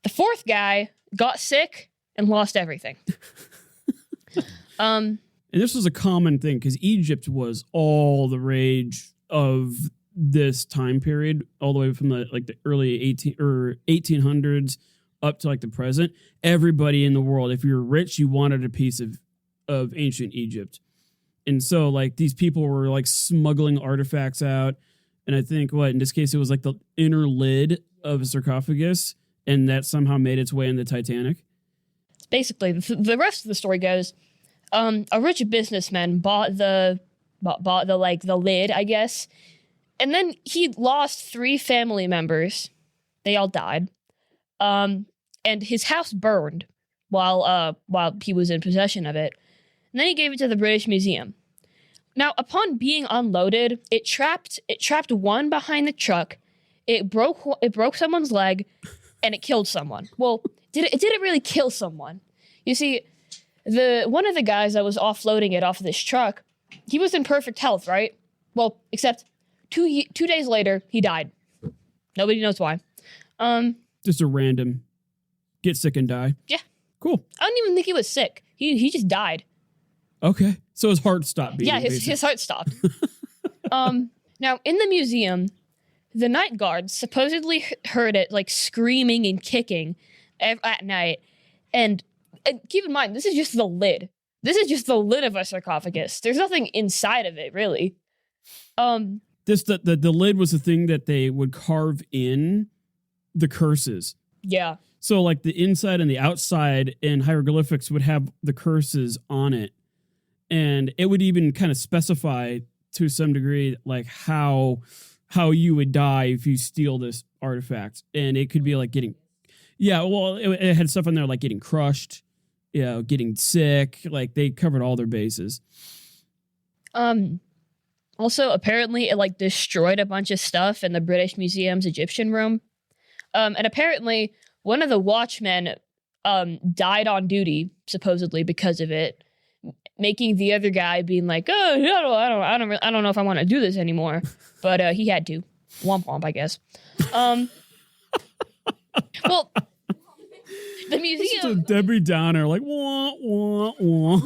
The fourth guy got sick and lost everything. And this was a common thing because Egypt was all the rage of this time period, all the way from the early 1800s up to the present. Everybody in the world, if you're rich, you wanted a piece of ancient Egypt. And so these people were smuggling artifacts out. And I think in this case, it was the inner lid of a sarcophagus, and that somehow made its way in the Titanic. Basically, the rest of the story goes, a rich businessman bought the lid, I guess. And then he lost 3 family members. They all died. And his house burned while he was in possession of it. And then he gave it to the British Museum. Now, upon being unloaded, it trapped one behind the truck. It broke someone's leg, and it killed someone. Well, did it really kill someone? You see, one of the guys that was offloading it off of this truck, he was in perfect health, right? Well, except 2 days later, he died. Nobody knows why. Just a random get sick and die. Yeah. Cool. I don't even think he was sick. He just died. Okay. So his heart stopped beating. Yeah, his heart stopped. Now, in the museum, the night guards supposedly heard it screaming and kicking at night. And keep in mind, this is just the lid. This is just the lid of a sarcophagus. There's nothing inside of it, really. The lid was the thing that they would carve in the curses. Yeah. So the inside and the outside in hieroglyphics would have the curses on it. And it would even kind of specify to some degree how you would die if you steal this artifact. And it could be getting, it had stuff in there getting crushed, getting sick. They covered all their bases. Also, apparently it destroyed a bunch of stuff in the British Museum's Egyptian room. And apparently one of the watchmen died on duty, supposedly because of it, making the other guy being I don't know if I want to do this anymore. But he had to. Womp womp, I guess. Well, the museum. Just a Debbie Downer, wah, wah, wah.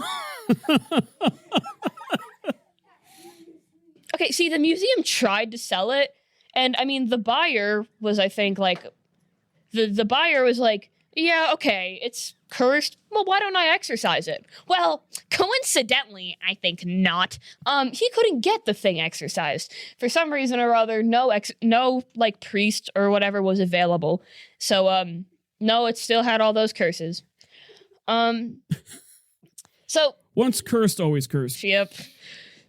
Okay, see, the museum tried to sell it, and I mean, the buyer was, I think, the buyer was yeah, okay, it's cursed. Well, why don't I exercise it? Well, coincidentally, I think not. He couldn't get the thing exercised. For some reason or other, no like priest or whatever was available. So, no, it still had all those curses. So Once cursed, always cursed. yep.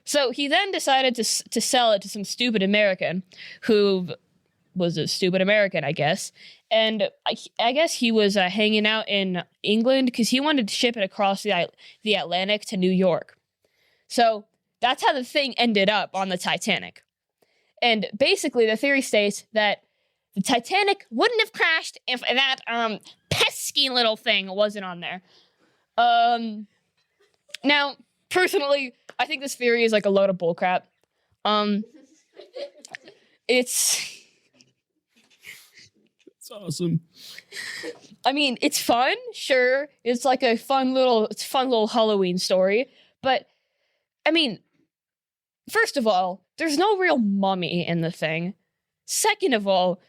So he then decided to sell it to some stupid American who was a stupid American, I guess. And I guess he was hanging out in England because he wanted to ship it across the Atlantic to New York. So that's how the thing ended up on the Titanic. And basically, the theory states that the Titanic wouldn't have crashed if that pesky little thing wasn't on there. Now, personally, I think this theory is like a load of bullcrap. It's awesome. I mean, it's fun, sure. It's like a fun little Halloween story. But I mean, first of all, there's no real mummy in the thing. Second of all,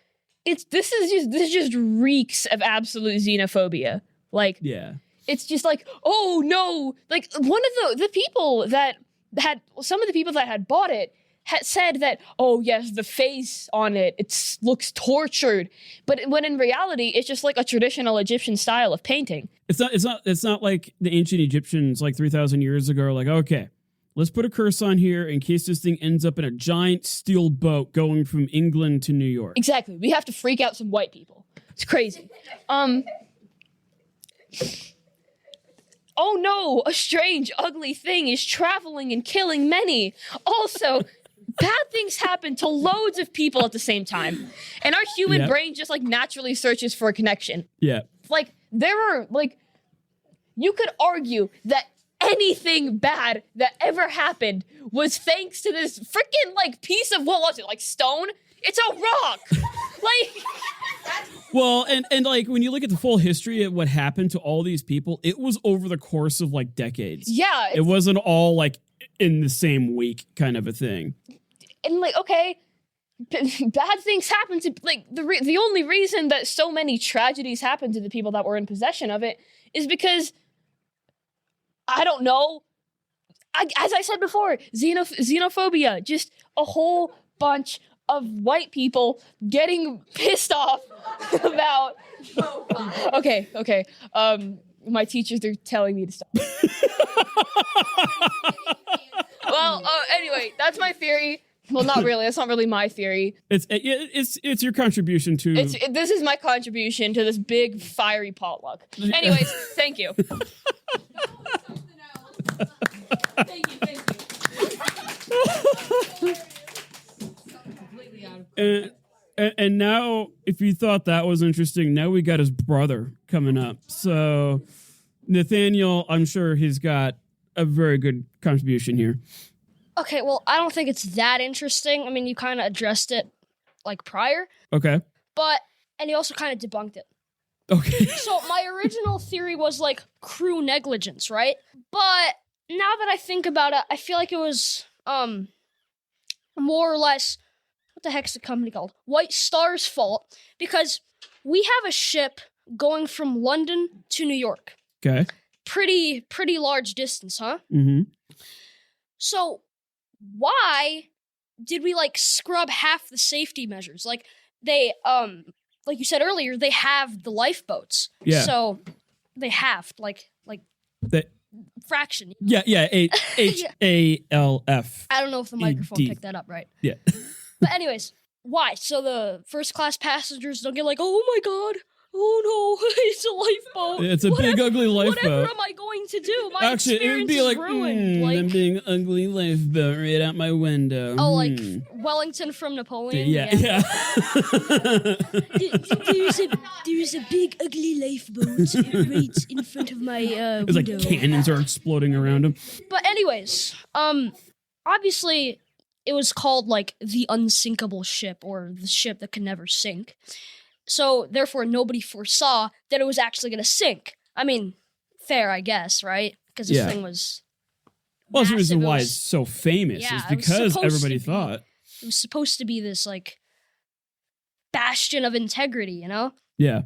this just reeks of absolute xenophobia. Like, Yeah. it's just like, oh no, like one of the people that some of the people that had bought it had said that, oh yes, the face on it looks tortured, but when in reality it's just like a traditional Egyptian style of painting. It's not like the ancient Egyptians like 3,000 years ago are like, okay, let's put a curse on here in case this thing ends up in a giant steel boat going from England to New York. Exactly. We have to freak out some white people. It's crazy. Oh no, a strange, ugly thing is traveling and killing many. Also, bad things happen to loads of people at the same time. And our human brain just like naturally searches for a connection. Yeah. Like, there are, like, you could argue that anything bad that ever happened was thanks to this freaking, like, piece of, what was it, like stone? It's a rock! Like... Well, and like when you look at the full history of what happened to all these people, it was over the course of like decades. Yeah. It wasn't all like in the same week kind of a thing. And like, okay, bad things happen to, like, the only reason that so many tragedies happen to the people that were in possession of it is because, I don't know, as I said before, xenophobia, just a whole bunch of white people getting pissed off about... Okay. My teachers are telling me to stop. Well, anyway, that's my theory. Well, not really. That's not really my theory. It's your contribution to... This is my contribution to this big, fiery potluck. Anyways, thank you. Thank you. And now, if you thought that was interesting, now we got his brother coming up. So, Nathaniel, I'm sure he's got a very good contribution here. Okay, well, I don't think it's that interesting. I mean, you kind of addressed it, like, prior. Okay. And you also kind of debunked it. Okay. So, my original theory was, like, crew negligence, right? But now that I think about it, I feel like it was, more or less... What the heck's the company called? White Star's fault, because we have a ship going from London to New York. Okay. Pretty large distance, huh? Mm-hmm. So why did we like scrub half the safety measures? Like they like you said earlier, they have the lifeboats. Yeah. So they have like fraction. Yeah, HALF. I don't know if the microphone picked that up right. Yeah. But anyways, why? So the first class passengers don't get like, oh my god, oh no, it's a lifeboat. It's a big ugly lifeboat. Whatever am I going to do? My Actually, it would experience be is like, ruined. I'm being ugly lifeboat right out my window. Oh, like Wellington from Napoleon? Yeah. There's a big ugly lifeboat right in front of my It's like window. cannons are exploding around him. But anyways, obviously it was called like the unsinkable ship or the ship that can never sink. So therefore nobody foresaw that it was actually going to sink. I mean, fair, I guess, right? Because this thing was Well, that's the reason massive. why it's so famous is it was because supposed everybody to be. thought. It was supposed to be this like bastion of integrity, you know? Yeah.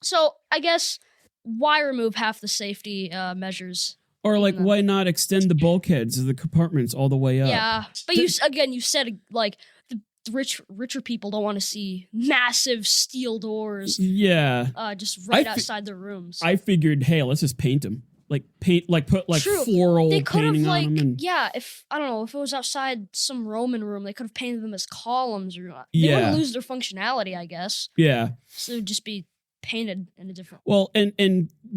So I guess why remove half the safety measures? Or like, then- why not extend the bulkheads of the compartments all the way up? Yeah, but you said like the richer people don't want to see massive steel doors Yeah. just right I fi- outside their rooms. I figured, hey, let's just paint them. Put True. floral They could have painting on them. if I don't know, if it was outside some Roman room, they could have painted them as columns or they wouldn't lose their functionality, I guess. Yeah. So it would just be painted in a different. Well, and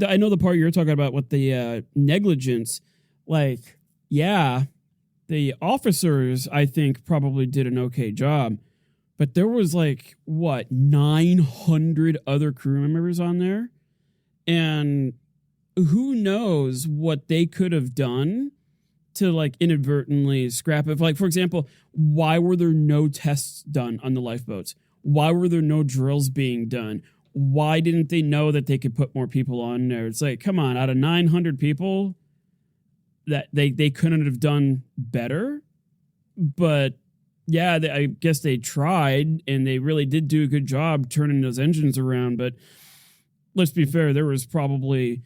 I know the part you're talking about with the negligence. Like, yeah, the officers I think probably did an okay job, but there was 900 other crew members on there, and who knows what they could have done to inadvertently scrap it. For example, why were there no tests done on the lifeboats? Why were there no drills being done? Why didn't they know that they could put more people on there? It's come on, out of 900 people, that they couldn't have done better. But yeah, I guess they tried, and they really did do a good job turning those engines around. But let's be fair, there was probably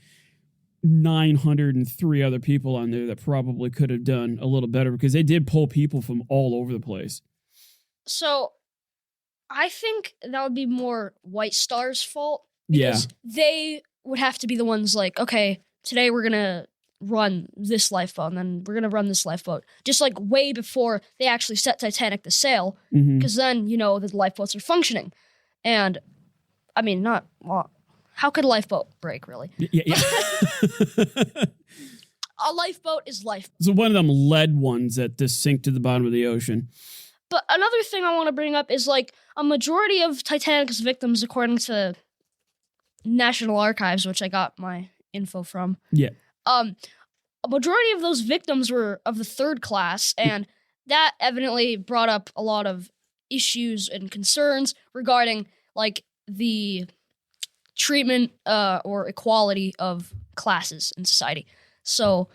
903 other people on there that probably could have done a little better, because they did pull people from all over the place. So I think that would be more White Star's fault. Yeah. Because they would have to be the ones okay, today we're going to run this lifeboat, and then we're going to run this lifeboat. Just way before they actually set Titanic to sail, Mhm. because then, the lifeboats are functioning. And, I mean, how could a lifeboat break, really? Yeah. A lifeboat is life. So one of them lead ones that just sink to the bottom of the ocean. But another thing I want to bring up is a majority of Titanic's victims, according to National Archives, which I got my info from. Yeah. A majority of those victims were of the third class, and that evidently brought up a lot of issues and concerns regarding the treatment or equality of classes in society. So,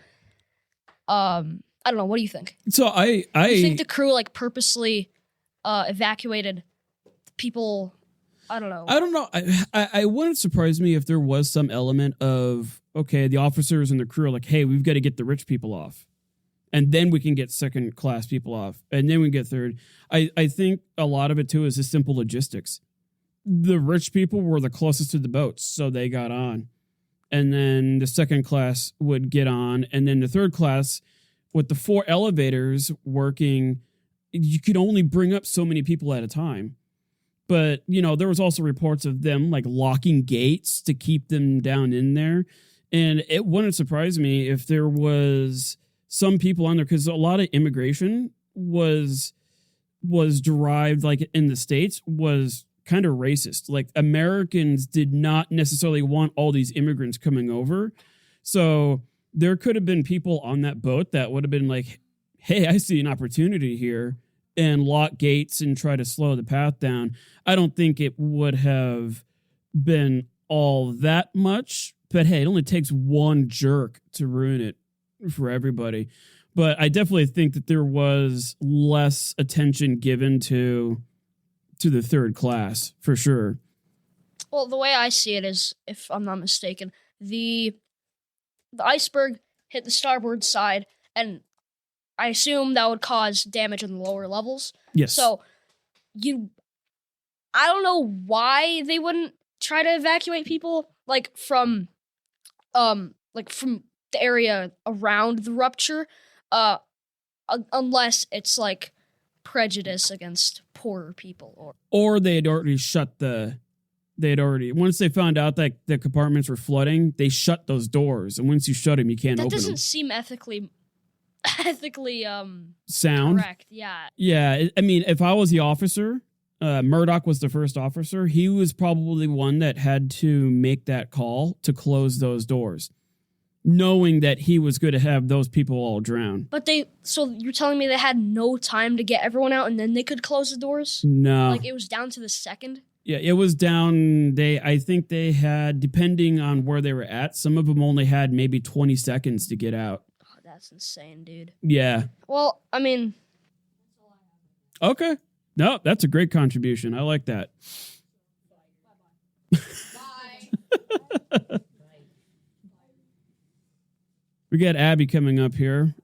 I don't know. What do you think? So I You think the crew purposely evacuated people? I don't know. I don't know. I wouldn't surprise me if there was some element of, okay, the officers and the crew are hey, we've got to get the rich people off, and then we can get second class people off, and then we get third. I think a lot of it too is just simple logistics. The rich people were the closest to the boats, so they got on, and then the second class would get on, and then the third class, with the 4 elevators working, you could only bring up so many people at a time. But, there was also reports of them locking gates to keep them down in there. And it wouldn't surprise me if there was some people on there, because a lot of immigration was derived in the States was kind of racist. Americans did not necessarily want all these immigrants coming over. So there could have been people on that boat that would have been hey, I see an opportunity here, and lock gates and try to slow the path down. I don't think it would have been all that much, but hey, it only takes one jerk to ruin it for everybody. But I definitely think that there was less attention given to the third class, for sure. Well, the way I see it is, if I'm not mistaken, the iceberg hit the starboard side, and I assume that would cause damage in the lower levels. Yes. So I don't know why they wouldn't try to evacuate people from the area around the rupture, unless it's prejudice against poorer people, or they had already once they found out that the compartments were flooding, they shut those doors, and once you shut them, you can't that open them. doesn't seem ethically sound. correct. Yeah. I mean, if I was the officer, Murdoch was the first officer, he was probably one that had to make that call to close those doors, knowing that he was going to have those people all drown. But so you're telling me they had no time to get everyone out, and then they could close the doors? No. It was down to the second? Yeah, it was down. I think they had, depending on where they were at, some of them only had maybe 20 seconds to get out. Oh, that's insane, dude. Yeah. Well, I mean, Okay. No, that's a great contribution. I like that. We got Abby coming up here.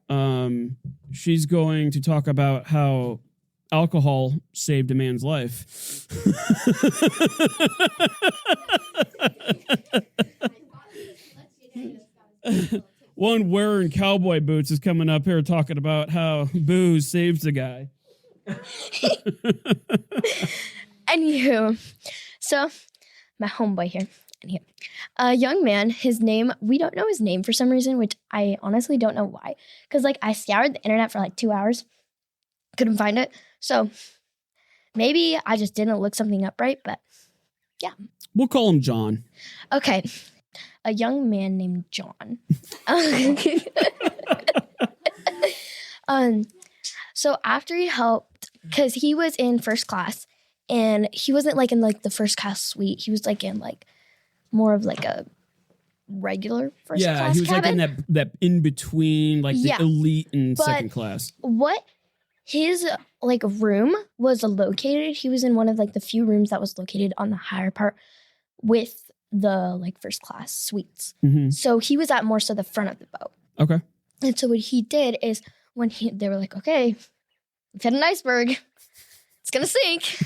She's going to talk about how alcohol saved a man's life. One wearing cowboy boots is coming up here talking about how booze saves a guy. Anywho, so my homeboy here. Anywho, a young man, his name, we don't know his name for some reason, which I honestly don't know why. Because, like, I scoured the internet for like 2 hours, couldn't find it. So maybe I just didn't look something up right, but yeah. We'll call him John. Okay. A young man named John. So after he helped, because he was in first class, and he wasn't like in like the first class suite. He was like in like more of like a regular first class Yeah, he was cabin. like in that in between, like the elite and second class. What his like room was located, he was in one of like the few rooms that was located on the higher part with the like first class suites. Mm-hmm. So he was at more so the front of the boat. Okay. And so what he did is when they were like, okay, we've hit an iceberg. It's gonna sink.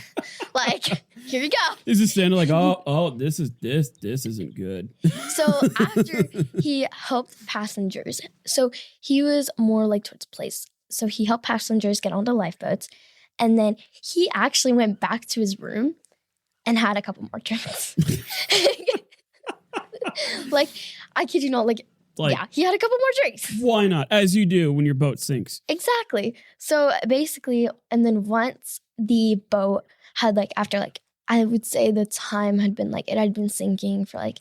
Like, here you go. He's just standing like, oh, this isn't good. So after he helped passengers, so he was more like towards place. So he helped passengers get onto lifeboats, and then he actually went back to his room and had a couple more drinks. Like, I kid you not, like yeah, he had a couple more drinks. Why not? As you do when your boat sinks. Exactly. So basically, and then once the boat had like, after like, I would say the time had been like, it had been sinking for like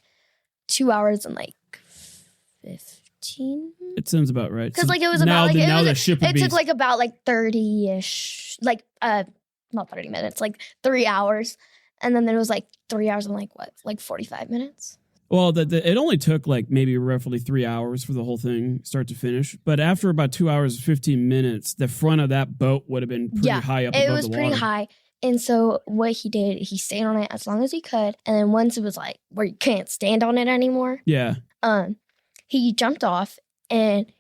2 hours and like 15. It sounds about right. Because like it was now about like, the ship would it be... took like about like 30-ish, like, not 30 minutes, like 3 hours. And then there was like 3 hours and like what, like 45 minutes? Well, it only took like maybe roughly 3 hours for the whole thing, start to finish. But after about 2 hours and 15 minutes, the front of that boat would have been pretty high up above the water. It was pretty high. And so what he did, he stayed on it as long as he could. And then once it was like where you can't stand on it anymore, he jumped off. And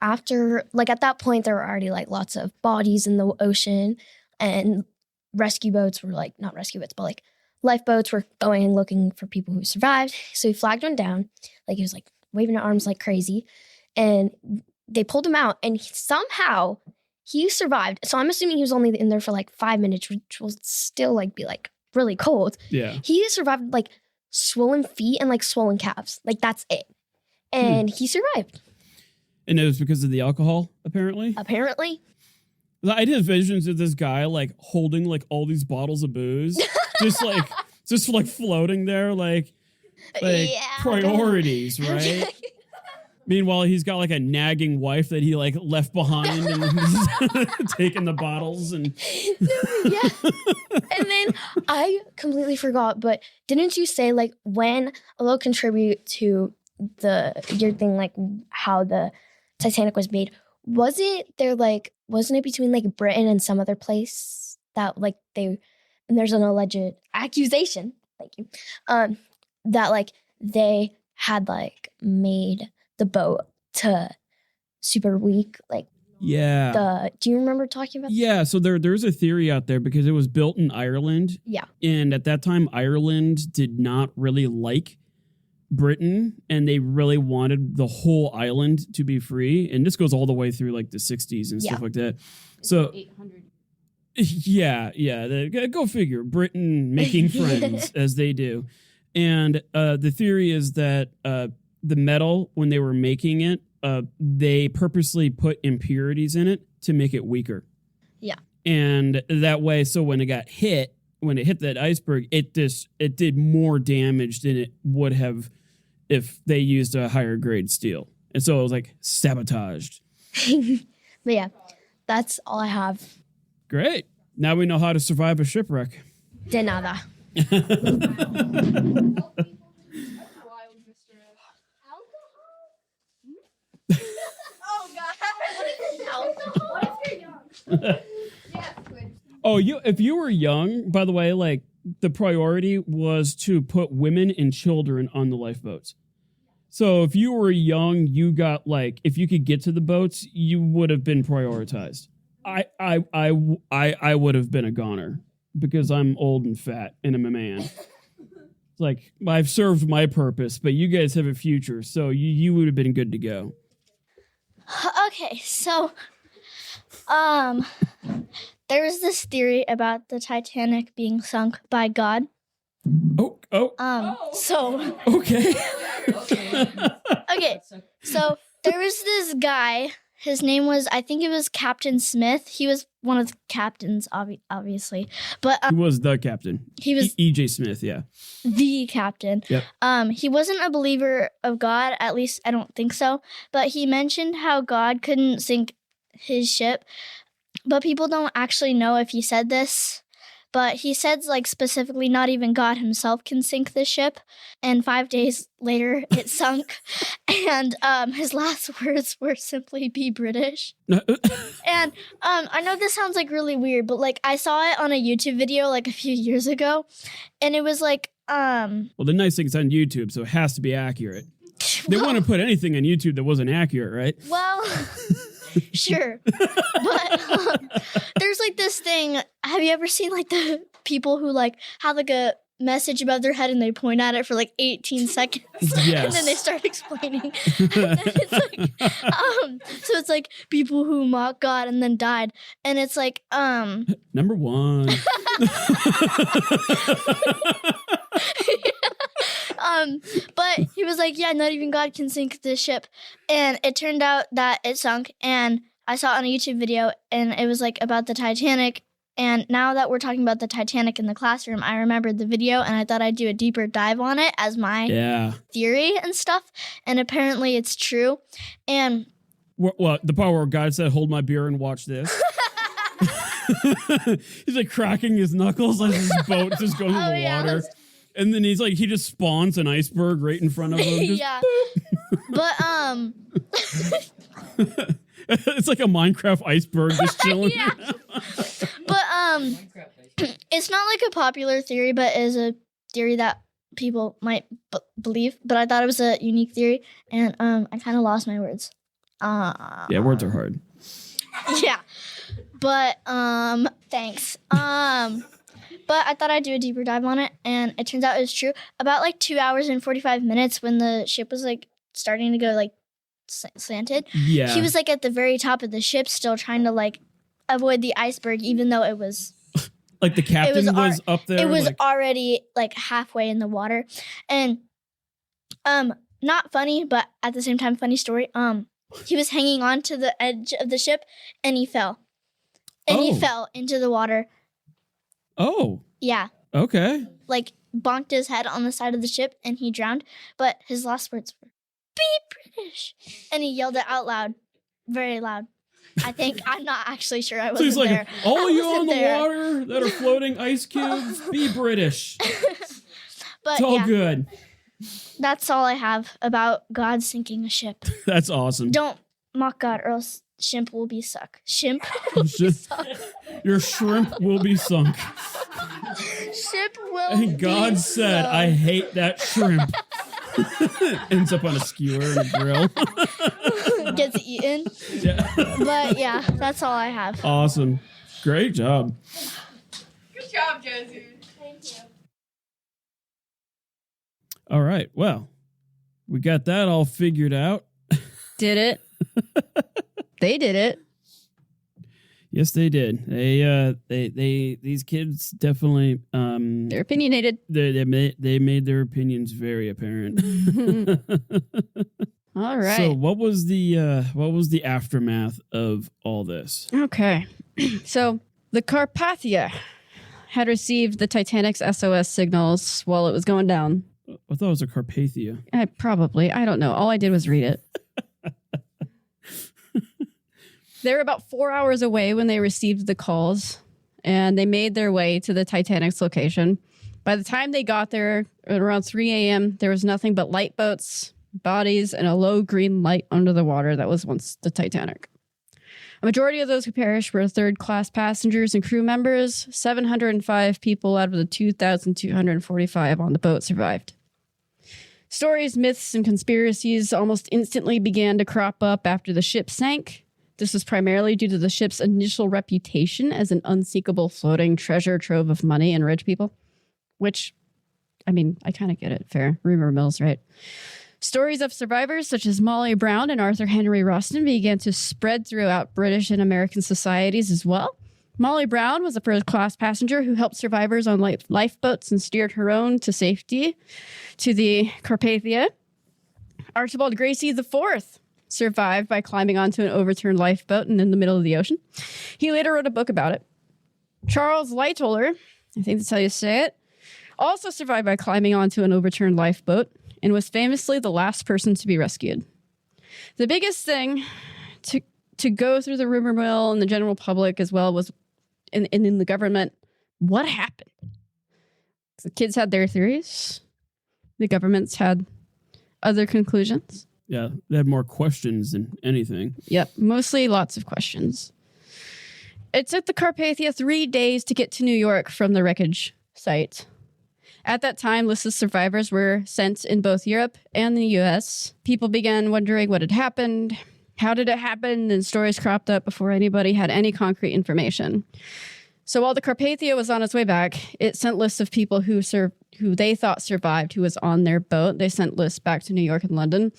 after, like at that point, there were already like lots of bodies in the ocean, and rescue boats were like, not rescue boats, but like lifeboats were going and looking for people who survived. So he flagged one down, like he was like waving his arms like crazy, and they pulled him out, and somehow he survived. So I'm assuming he was only in there for like 5 minutes, which will still like be like really cold. Yeah. He survived like swollen feet and like swollen calves. Like that's it. And he survived. And it was because of the alcohol, apparently? Apparently. I did visions of this guy like holding like all these bottles of booze, just like floating there, like priorities, right? Meanwhile, he's got like a nagging wife that he like left behind and he's taking the bottles and yeah. And then I completely forgot, but didn't you say like when a little contribute to your thing, like how the Titanic was made? Wasn't it between like Britain and some other place that like and there's an alleged accusation, thank you, that like they had like made the boat to super weak, like do you remember talking about that? Yeah, so there's a theory out there because it was built in Ireland. Yeah. And at that time Ireland did not really like Britain, and they really wanted the whole island to be free, and this goes all the way through like the 60s and stuff like that. So 800. Go figure. Britain making friends as they do. And the theory is that the metal, when they were making it, they purposely put impurities in it to make it weaker. Yeah. And that way, so when it hit that iceberg, it did more damage than it would have if they used a higher grade steel. And so it was like sabotaged. But yeah, that's all I have. Great. Now we know how to survive a shipwreck. De nada. Oh, if you were young, by the way, like the priority was to put women and children on the lifeboats. So if you were young, you got like, if you could get to the boats, you would have been prioritized. I would have been a goner because I'm old and fat and I'm a man. It's like, I've served my purpose, but you guys have a future, so you would have been good to go. Okay, so there's this theory about the Titanic being sunk by God. So Okay. okay, so there was this guy. His name was, I think it was Captain Smith. He was one of the captains, obviously. But he was the captain. He was E.J. Smith, yeah. The captain. Yep. He wasn't a believer of God, at least I don't think so. But he mentioned how God couldn't sink his ship. But people don't actually know if he said this. But he said, like, specifically, not even God himself can sink the ship. And 5 days later, it sunk. And his last words were simply, "Be British." And I know this sounds, like, really weird, but, like, I saw it on a YouTube video, like, a few years ago. And it was, like, Well, the nice thing is on YouTube, so it has to be accurate. They want to put anything on YouTube that wasn't accurate, right? Well... Sure. But there's like this thing. Have you ever seen like the people who like have like a message above their head and they point at it for like 18 seconds? Yes. And then they start explaining. And then it's like, so it's like people who mock God and then died. And it's like, Number one. But he was like, yeah, not even God can sink this ship. And it turned out that it sunk. And I saw it on a YouTube video and it was like about the Titanic. And now that we're talking about the Titanic in the classroom, I remembered the video and I thought I'd do a deeper dive on it as my theory and stuff. And apparently it's true. And what the part where God said, "Hold my beer and watch this." He's like cracking his knuckles as his boat just going in the water. And then he's like, he just spawns an iceberg right in front of him. Just yeah. But it's like a Minecraft iceberg just chilling. Yeah. But it's not like a popular theory, but is a theory that people might believe. But I thought it was a unique theory, and I kind of lost my words. Yeah, words are hard. Yeah. But thanks. But I thought I'd do a deeper dive on it, and it turns out it was true. About like 2 hours and 45 minutes when the ship was like starting to go like slanted. Yeah. He was like at the very top of the ship, still trying to like avoid the iceberg, even though it was like the captain was up there. It was already like halfway in the water, and not funny, but at the same time funny story. He was hanging on to the edge of the ship, and he fell, and he fell into the water. Oh. Yeah. Okay. Like bonked his head on the side of the ship and he drowned. But his last words were, "Be British." And he yelled it out loud. Very loud. I think. I'm not actually sure. I wasn't so he's there. Like, all you on the water that are floating ice cubes, be British. But it's all good. That's all I have about God sinking a ship. That's awesome. Don't mock God or else shrimp will be suck. Shrimp will be sunk. Your shrimp will be sunk. Ship will And God be said, sunk. "I hate that shrimp." Ends up on a skewer and a grill. Gets eaten. Yeah. But yeah, that's all I have. Awesome. Great job. Good job, Josie. Thank you. All right. Well, we got that all figured out. Did it. They did it. Yes, they did. These kids definitely They're opinionated. they made their opinions very apparent. All right. So what was the aftermath of all this? Okay. So the Carpathia had received the Titanic's SOS signals while it was going down. I thought it was a Carpathia. Probably. I don't know. All I did was read it. They were about 4 hours away when they received the calls, and they made their way to the Titanic's location. By the time they got there, at around 3 a.m., there was nothing but light boats, bodies, and a low green light under the water that was once the Titanic. A majority of those who perished were third-class passengers and crew members. 705 people out of the 2,245 on the boat survived. Stories, myths, and conspiracies almost instantly began to crop up after the ship sank. This was primarily due to the ship's initial reputation as an unsinkable floating treasure trove of money and rich people. Which, I mean, I kind of get it. Fair. Rumor mills, right? Stories of survivors such as Molly Brown and Arthur Henry Roston began to spread throughout British and American societies as well. Molly Brown was a first-class passenger who helped survivors on lifeboats and steered her own to safety to the Carpathia. Archibald Gracie IV survived by climbing onto an overturned lifeboat and in the middle of the ocean. He later wrote a book about it. Charles Lightoller, I think that's how you say it, also survived by climbing onto an overturned lifeboat and was famously the last person to be rescued. The biggest thing to go through the rumor mill and the general public as well was in the government, what happened? The kids had their theories. The governments had other conclusions. Yeah, they had more questions than anything. Yep, mostly lots of questions. It took the Carpathia 3 days to get to New York from the wreckage site. At that time, lists of survivors were sent in both Europe and the U.S. People began wondering what had happened. How did it happen? And stories cropped up before anybody had any concrete information. So while the Carpathia was on its way back, it sent lists of people who they thought survived, who was on their boat. They sent lists back to New York and London,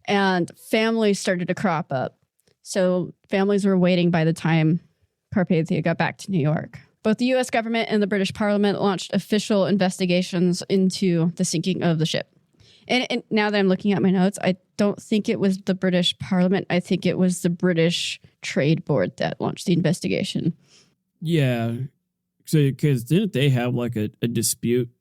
and families started to crop up. So families were waiting by the time Carpathia got back to New York. Both the U.S. government and the British Parliament launched official investigations into the sinking of the ship. And now that I'm looking at my notes, I don't think it was the British Parliament. I think it was the British Trade Board that launched the investigation. Yeah. So, because didn't they have like a dispute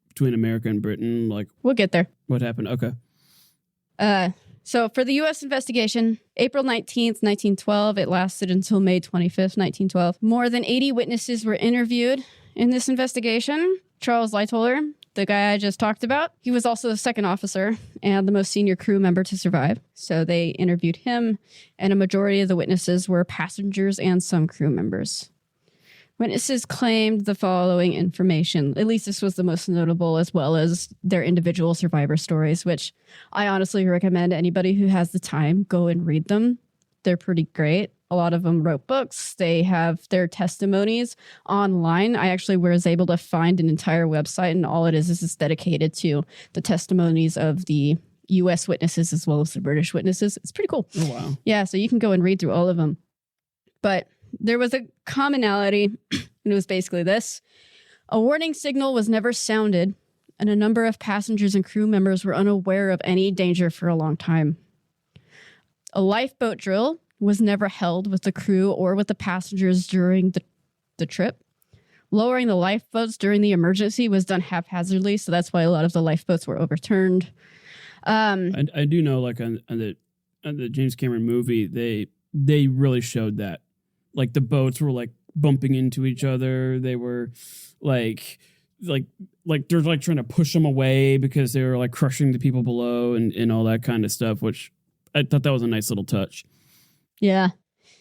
between America and Britain? Like, we'll get there. What happened? Okay. So for the U.S. investigation, April 19th, 1912, it lasted until May 25th, 1912. More than 80 witnesses were interviewed in this investigation. Charles Lightoller, the guy I just talked about, he was also the second officer and the most senior crew member to survive. So they interviewed him, and a majority of the witnesses were passengers and some crew members. Witnesses claimed the following information. At least this was the most notable, as well as their individual survivor stories, which I honestly recommend anybody who has the time go and read them. They're pretty great. A lot of them wrote books. They have their testimonies online. I actually was able to find an entire website, and all it is dedicated to the testimonies of the U.S. witnesses as well as the British witnesses. It's pretty cool. Oh, wow. Yeah, so you can go and read through all of them. But there was a commonality, and it was basically this. A warning signal was never sounded, and a number of passengers and crew members were unaware of any danger for a long time. A lifeboat drill was never held with the crew or with the passengers during the trip. Lowering the lifeboats during the emergency was done haphazardly, so that's why a lot of the lifeboats were overturned. I do know, like on the James Cameron movie, they really showed that. Like the boats were like bumping into each other. They were like they're like trying to push them away because they were like crushing the people below and all that kind of stuff, which I thought that was a nice little touch. Yeah,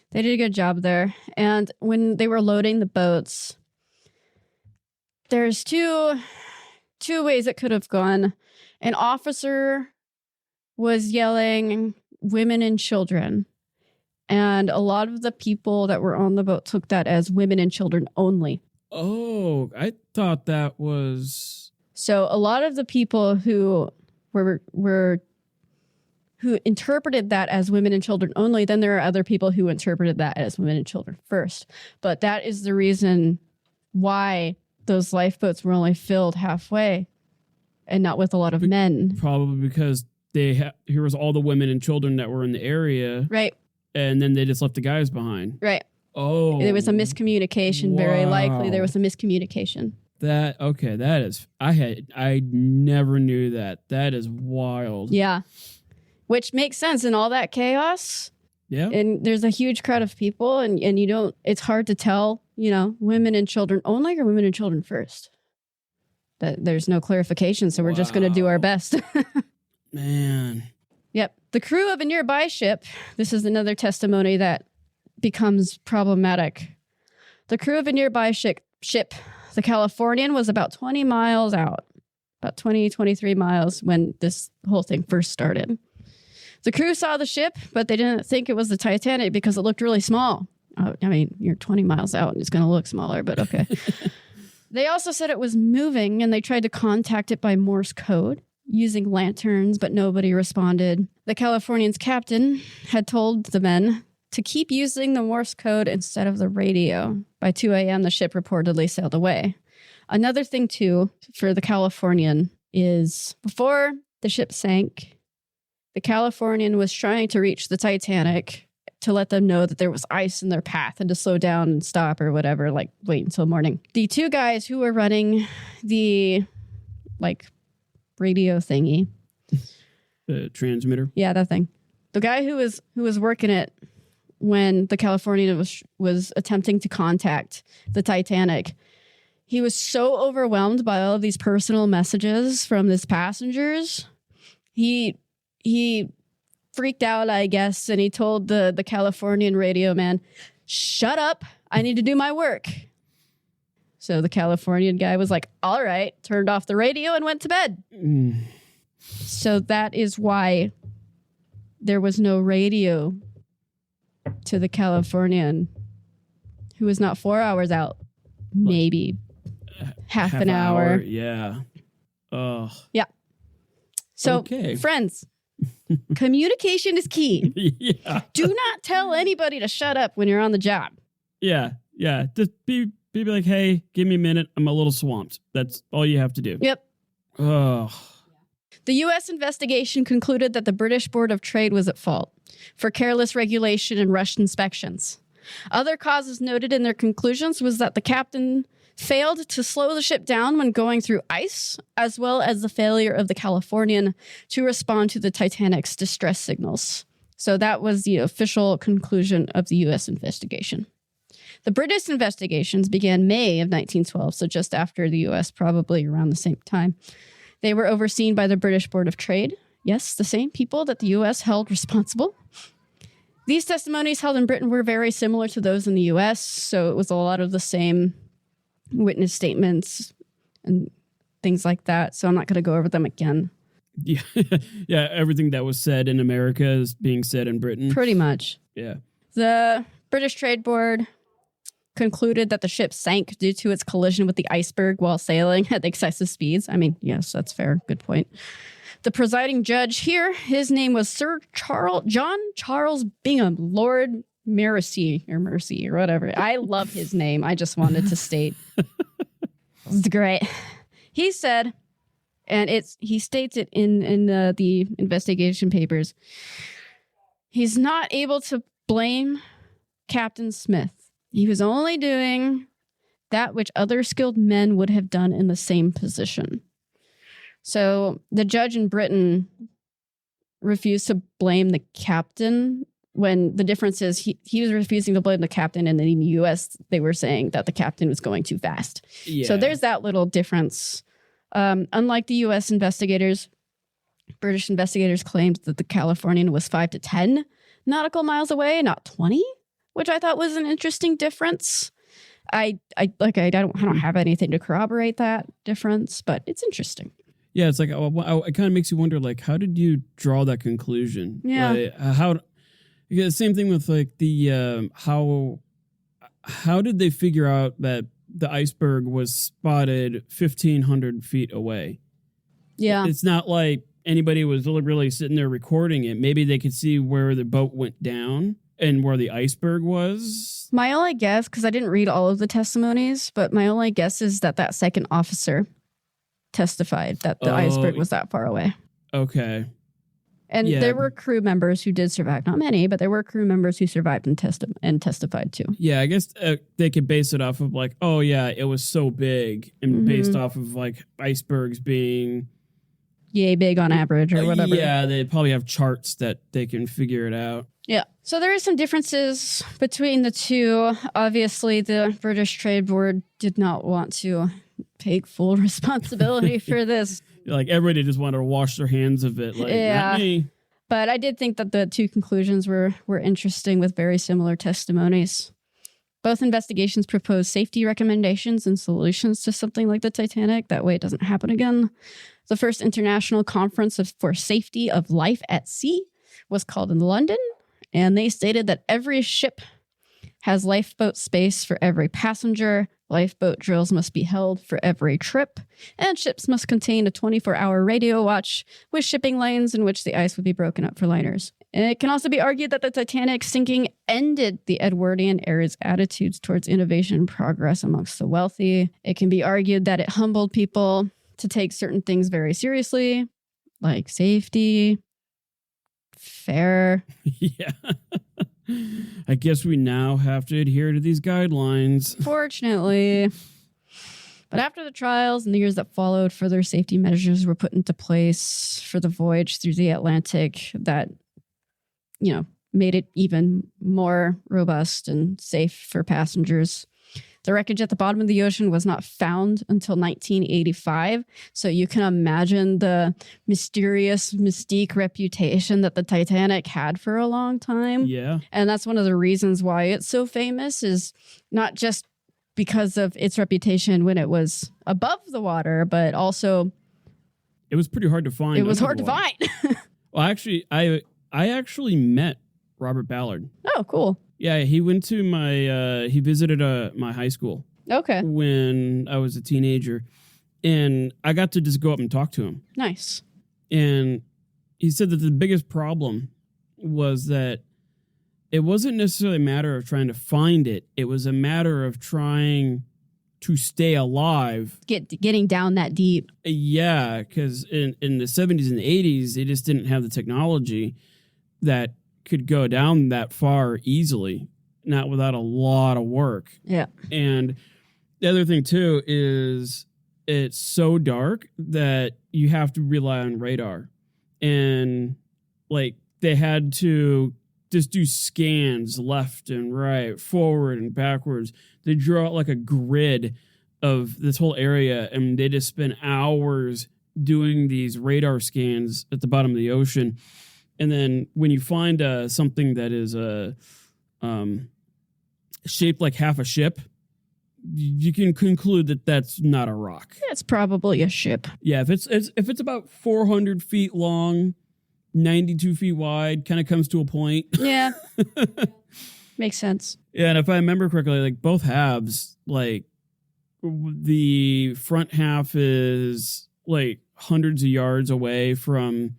they did a good job there. And when they were loading the boats, there's two ways it could have gone. An officer was yelling women and children. And a lot of the people that were on the boat took that as women and children only. Oh, I thought that was... So a lot of the people who who interpreted that as women and children only, then there are other people who interpreted that as women and children first. But that is the reason why those lifeboats were only filled halfway and not with a lot of men. Probably because here was all the women and children that were in the area. Right. And then they just left the guys behind. Right. Oh. There was a miscommunication. Wow. Very likely there was a miscommunication. I never knew that. That is wild. Yeah. Which makes sense in all that chaos. Yeah. And there's a huge crowd of people and it's hard to tell, women and children only or women and children first. That there's no clarification, so we're just going to do our best. Man. Yep. The crew of a nearby ship, this is another testimony that becomes problematic. The crew of a nearby ship, the Californian, was about 20 miles out. about 20, 23 miles when this whole thing first started. The crew saw the ship, but they didn't think it was the Titanic because it looked really small. Oh, I mean, you're 20 miles out and it's going to look smaller, but okay. They also said it was moving and they tried to contact it by Morse code using lanterns, but nobody responded. The Californian's captain had told the men to keep using the Morse code instead of the radio. By 2 a.m., the ship reportedly sailed away. Another thing, too, for the Californian is before the ship sank, the Californian was trying to reach the Titanic to let them know that there was ice in their path and to slow down and stop or whatever, like wait until morning. The two guys who were running the radio thingy. The transmitter? Yeah, that thing. The guy who was working it when the Californian was attempting to contact the Titanic, he was so overwhelmed by all of these personal messages from his passengers. He freaked out, I guess, and he told the Californian radio man, "Shut up, I need to do my work." So the Californian guy was like, all right, turned off the radio and went to bed. So that is why there was no radio to the Californian, who was not 4 hours out, maybe half an hour. Yeah. Oh. Yeah. So, okay. Friends, communication is key. Yeah. Do not tell anybody to shut up when you're on the job. Yeah. Yeah. Just be like, hey, give me a minute. I'm a little swamped. That's all you have to do. Yep. Oh. The U.S. investigation concluded that the British Board of Trade was at fault for careless regulation and rushed inspections. Other causes noted in their conclusions was that the captain failed to slow the ship down when going through ice, as well as the failure of the Californian to respond to the Titanic's distress signals. So that was the official conclusion of the U.S. investigation. The British investigations began May of 1912, so just after the U.S., probably around the same time. They were overseen by the British Board of Trade. Yes, the same people that the U.S. held responsible. These testimonies held in Britain were very similar to those in the U.S., so it was a lot of the same witness statements and things like that, so I'm not going to go over them again. Yeah, yeah. Everything that was said in America is being said in Britain. Pretty much. Yeah. The British Trade Board concluded that the ship sank due to its collision with the iceberg while sailing at excessive speeds. I mean, yes, that's fair. Good point. The presiding judge here, his name was Sir John Charles Bingham, Lord Mercy or whatever. I love his name. I just wanted to state. It's great. He said, and he states it in the investigation papers, he's not able to blame Captain Smith. He was only doing that which other skilled men would have done in the same position. So the judge in Britain refused to blame the captain, when the difference is he was refusing to blame the captain, and then in the U.S. they were saying that the captain was going too fast. Yeah. So there's that little difference. Unlike the U.S. investigators, British investigators claimed that the Californian was 5 to 10 nautical miles away, not 20. Which I thought was an interesting difference. I don't have anything to corroborate that difference, but it's interesting. Yeah, it's like it kind of makes you wonder, like, how did you draw that conclusion? Yeah. Like, the same thing with like the how did they figure out that the iceberg was spotted 1,500 feet away? Yeah, it's not like anybody was really sitting there recording it. Maybe they could see where the boat went down and where the iceberg was. My only guess, because I didn't read all of the testimonies, but my only guess is that second officer testified that the iceberg was that far away. Okay. And there were crew members who did survive. Not many, but there were crew members who survived and testified too. Yeah, I guess they could base it off of like, oh yeah, it was so big, and based off of like icebergs being yay big on average or whatever. Yeah, they probably have charts that they can figure it out. Yeah. So there are some differences between the two. Obviously, the British Trade Board did not want to take full responsibility for this. Like, everybody just wanted to wash their hands of it. Like, not me. But I did think that the two conclusions were interesting with very similar testimonies. Both investigations propose safety recommendations and solutions to something like the Titanic. That way it doesn't happen again. The first International Conference for Safety of Life at Sea was called in London, and they stated that every ship has lifeboat space for every passenger. Lifeboat drills must be held for every trip, and ships must contain a 24-hour radio watch with shipping lanes in which the ice would be broken up for liners. And it can also be argued that the Titanic sinking ended the Edwardian era's attitudes towards innovation and progress amongst the wealthy. It can be argued that it humbled people to take certain things very seriously, like safety, fair. Yeah. I guess we now have to adhere to these guidelines. Fortunately. But after the trials and the years that followed, further safety measures were put into place for the voyage through the Atlantic that, made it even more robust and safe for passengers. The wreckage at the bottom of the ocean was not found until 1985. So you can imagine the mysterious mystique reputation that the Titanic had for a long time. Yeah. And that's one of the reasons why it's so famous, is not just because of its reputation when it was above the water, but also it was pretty hard to find. It was hard to find. Well, actually, I actually met Robert Ballard. Oh, cool. Yeah, he went to he visited my high school. Okay. When I was a teenager, and I got to just go up and talk to him. Nice. And he said that the biggest problem was that it wasn't necessarily a matter of trying to find it. It was a matter of trying to stay alive. Getting down that deep. Yeah, because in the 70s and 80s, they just didn't have the technology that could go down that far easily, not without a lot of work. Yeah. And the other thing, too, is it's so dark that you have to rely on radar. And, they had to just do scans left and right, forward and backwards. They draw out a grid of this whole area, and they just spend hours doing these radar scans at the bottom of the ocean. And then when you find something that is shaped like half a ship, you can conclude that that's not a rock. Yeah, it's probably a ship. Yeah, if it's about 400 feet long, 92 feet wide, kind of comes to a point. Yeah. Makes sense. Yeah, and if I remember correctly, both halves, the front half is hundreds of yards away from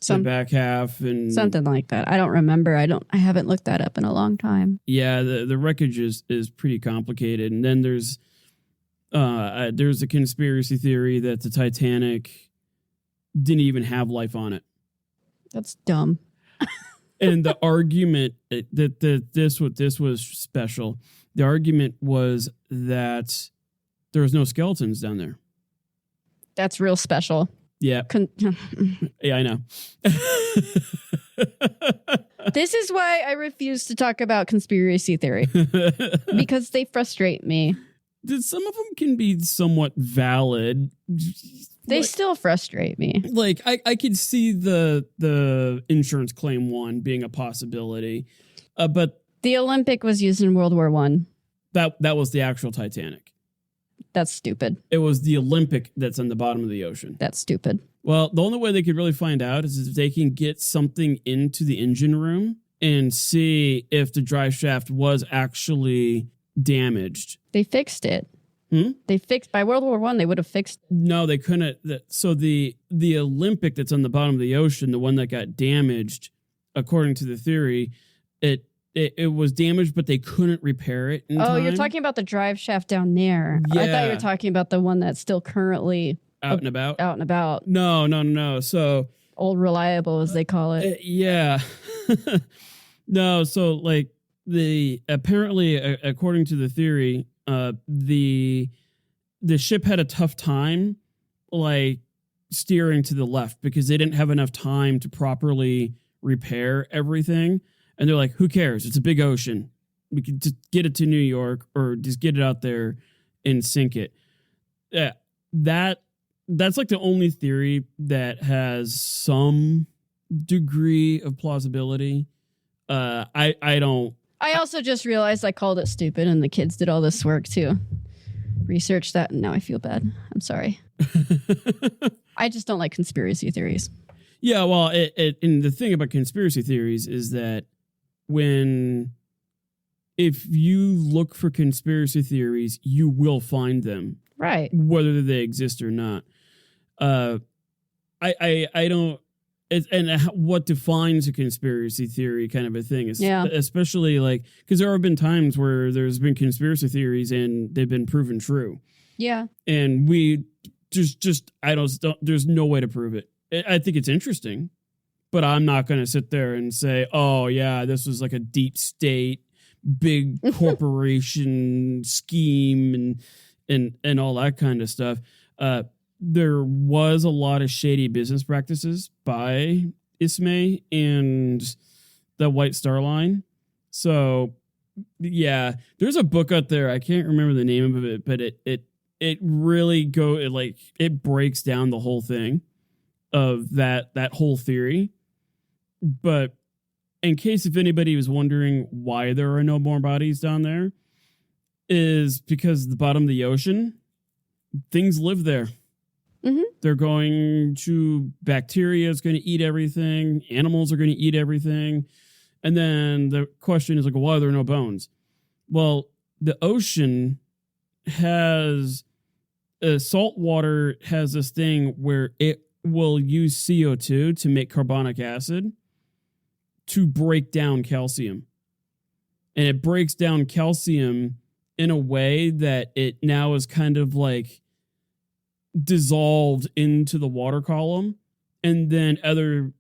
the back half, and something like that. I don't remember. I haven't looked that up in a long time. Yeah, the wreckage is pretty complicated. And then there's a conspiracy theory that the Titanic didn't even have life on it. That's dumb. And the argument that this was special. The argument was that there was no skeletons down there. That's real special. Yeah. Yeah, I know. This is why I refuse to talk about conspiracy theory. Because they frustrate me. Some of them can be somewhat valid. They still frustrate me. I could see the insurance claim one being a possibility. But the Olympic was used in World War I. That was the actual Titanic. That's stupid. It was the Olympic that's on the bottom of the ocean. That's stupid. Well, the only way they could really find out is if they can get something into the engine room and see if the drive shaft was actually damaged. They fixed it. By World War I, they would have fixed it. No, they couldn't. So the Olympic that's on the bottom of the ocean, the one that got damaged, according to the theory, it was damaged, but they couldn't repair it in time. You're talking about the drive shaft down there. Yeah. I thought you were talking about the one that's still currently out and about. No. So old reliable, as they call it. Yeah. No. So apparently, according to the theory, the ship had a tough time steering to the left because they didn't have enough time to properly repair everything. And they're like, who cares? It's a big ocean. We could just get it to New York or just get it out there and sink it. Yeah, that's the only theory that has some degree of plausibility. I I also just realized I called it stupid and the kids did all this work to research that, and now I feel bad. I'm sorry. I just don't like conspiracy theories. Yeah, well, and the thing about conspiracy theories is that if you look for conspiracy theories, you will find them. Right. Whether they exist or not. I don't, and what defines a conspiracy theory kind of a thing is, especially like, because there have been times where there's been conspiracy theories and they've been proven true. Yeah. And we there's no way to prove it. I think it's interesting, but I'm not going to sit there and say, oh yeah, this was like a deep state, big corporation scheme and all that kind of stuff. There was a lot of shady business practices by Ismay and the White Star Line. So yeah, there's a book out there. I can't remember the name of it, but it really it breaks down the whole thing of that whole theory. But in case if anybody was wondering why there are no more bodies down there, is because the bottom of the ocean, things live there. Mm-hmm. They're going to, bacteria is going to eat everything. Animals are going to eat everything. And then the question is like, why are there no bones? Well, the ocean has, salt water has this thing where it will use CO2 to make carbonic acid to break down calcium. And it breaks down calcium in a way that it now is kind of like dissolved into the water column, and then other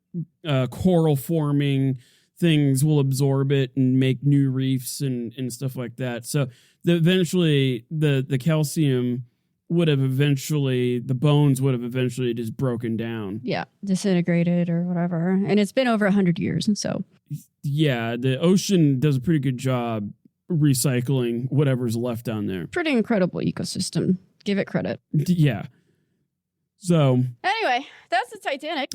coral forming things will absorb it and make new reefs and stuff like that. So eventually the calcium would have the bones would have eventually just broken down. Yeah, disintegrated or whatever. And it's been over 100 years. And so, yeah, the ocean does a pretty good job recycling whatever's left down there. Pretty incredible ecosystem. Give it credit. Yeah. So anyway, that's the Titanic.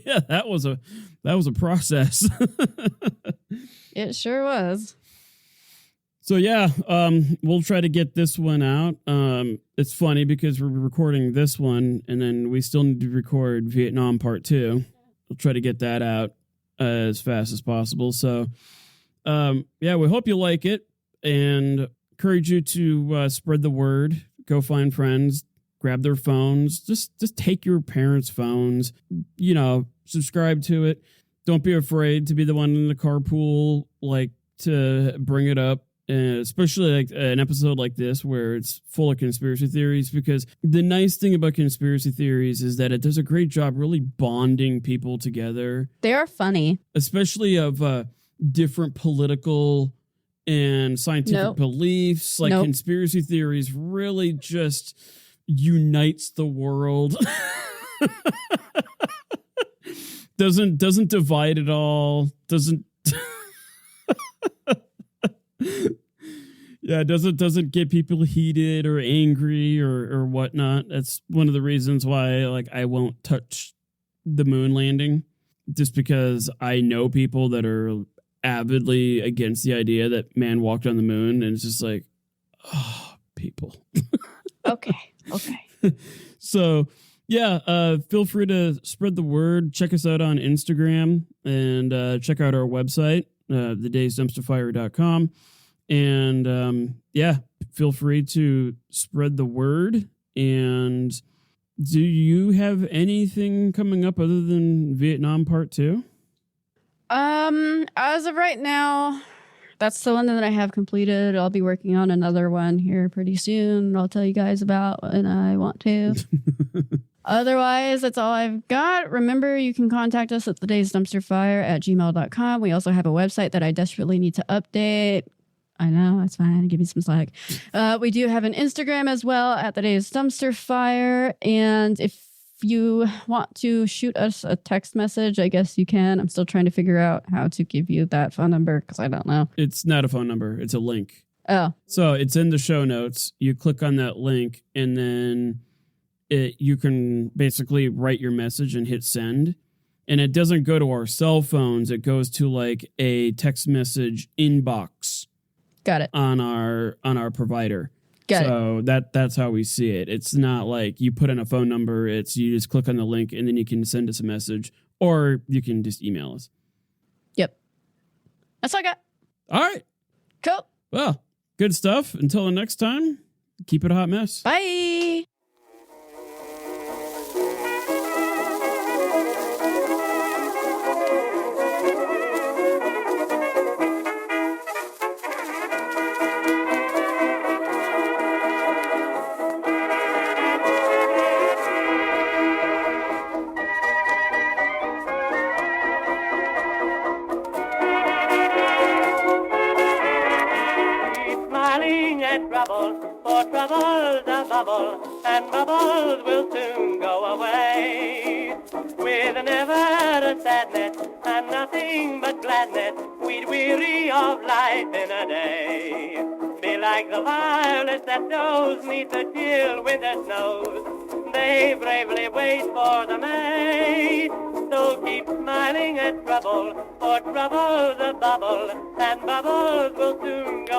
Yeah, that was a process. It sure was. So yeah, we'll try to get this one out. It's funny because we're recording this one, and then we still need to record Vietnam Part 2. We'll try to get that out as fast as possible. So, yeah, we hope you like it, and encourage you to spread the word. Go find friends, grab their phones. Just take your parents' phones. Subscribe to it. Don't be afraid to be the one in the carpool, like to bring it up. Especially like an episode like this where it's full of conspiracy theories, because the nice thing about conspiracy theories is that it does a great job really bonding people together. They are funny. Especially of different political and scientific beliefs. Like conspiracy theories really just unites the world. Doesn't divide at all. Yeah, it doesn't get people heated or angry or whatnot. That's one of the reasons why I won't touch the moon landing, just because I know people that are avidly against the idea that man walked on the moon, and it's just like, oh, people. Okay. So yeah, feel free to spread the word. Check us out on Instagram, and check out our website, thedaysdumpsterfire.com. And yeah, feel free to spread the word. And do you have anything coming up other than Vietnam Part 2? As of right now, that's the one that I have completed. I'll be working on another one here pretty soon. I'll tell you guys about when I want to. Otherwise, that's all I've got. Remember, you can contact us at thedaysdumpsterfire@gmail.com. We also have a website that I desperately need to update. I know, it's fine. Give me some slack. We do have an Instagram as well at The Days Dumpster Fire. And if you want to shoot us a text message, I guess you can. I'm still trying to figure out how to give you that phone number because I don't know. It's not a phone number. It's a link. Oh. So it's in the show notes. You click on that link, and then you can basically write your message and hit send. and it doesn't go to our cell phones. It goes to like a text message inbox. Got it. On our provider. So that's how we see it. It's not like you put in a phone number. It's you just click on the link and then you can send us a message, or you can just email us. Yep. That's all I got. All right. Cool. Well, good stuff. Until the next time, keep it a hot mess. Bye. For trouble's a bubble, and bubbles will soon go away. With never a sadness, and nothing but gladness, we'd weary of life in a day. Be like the violets that doze 'neath the chill winter snows. They bravely wait for the May. So keep smiling at trouble, for trouble's a bubble, and bubbles will soon go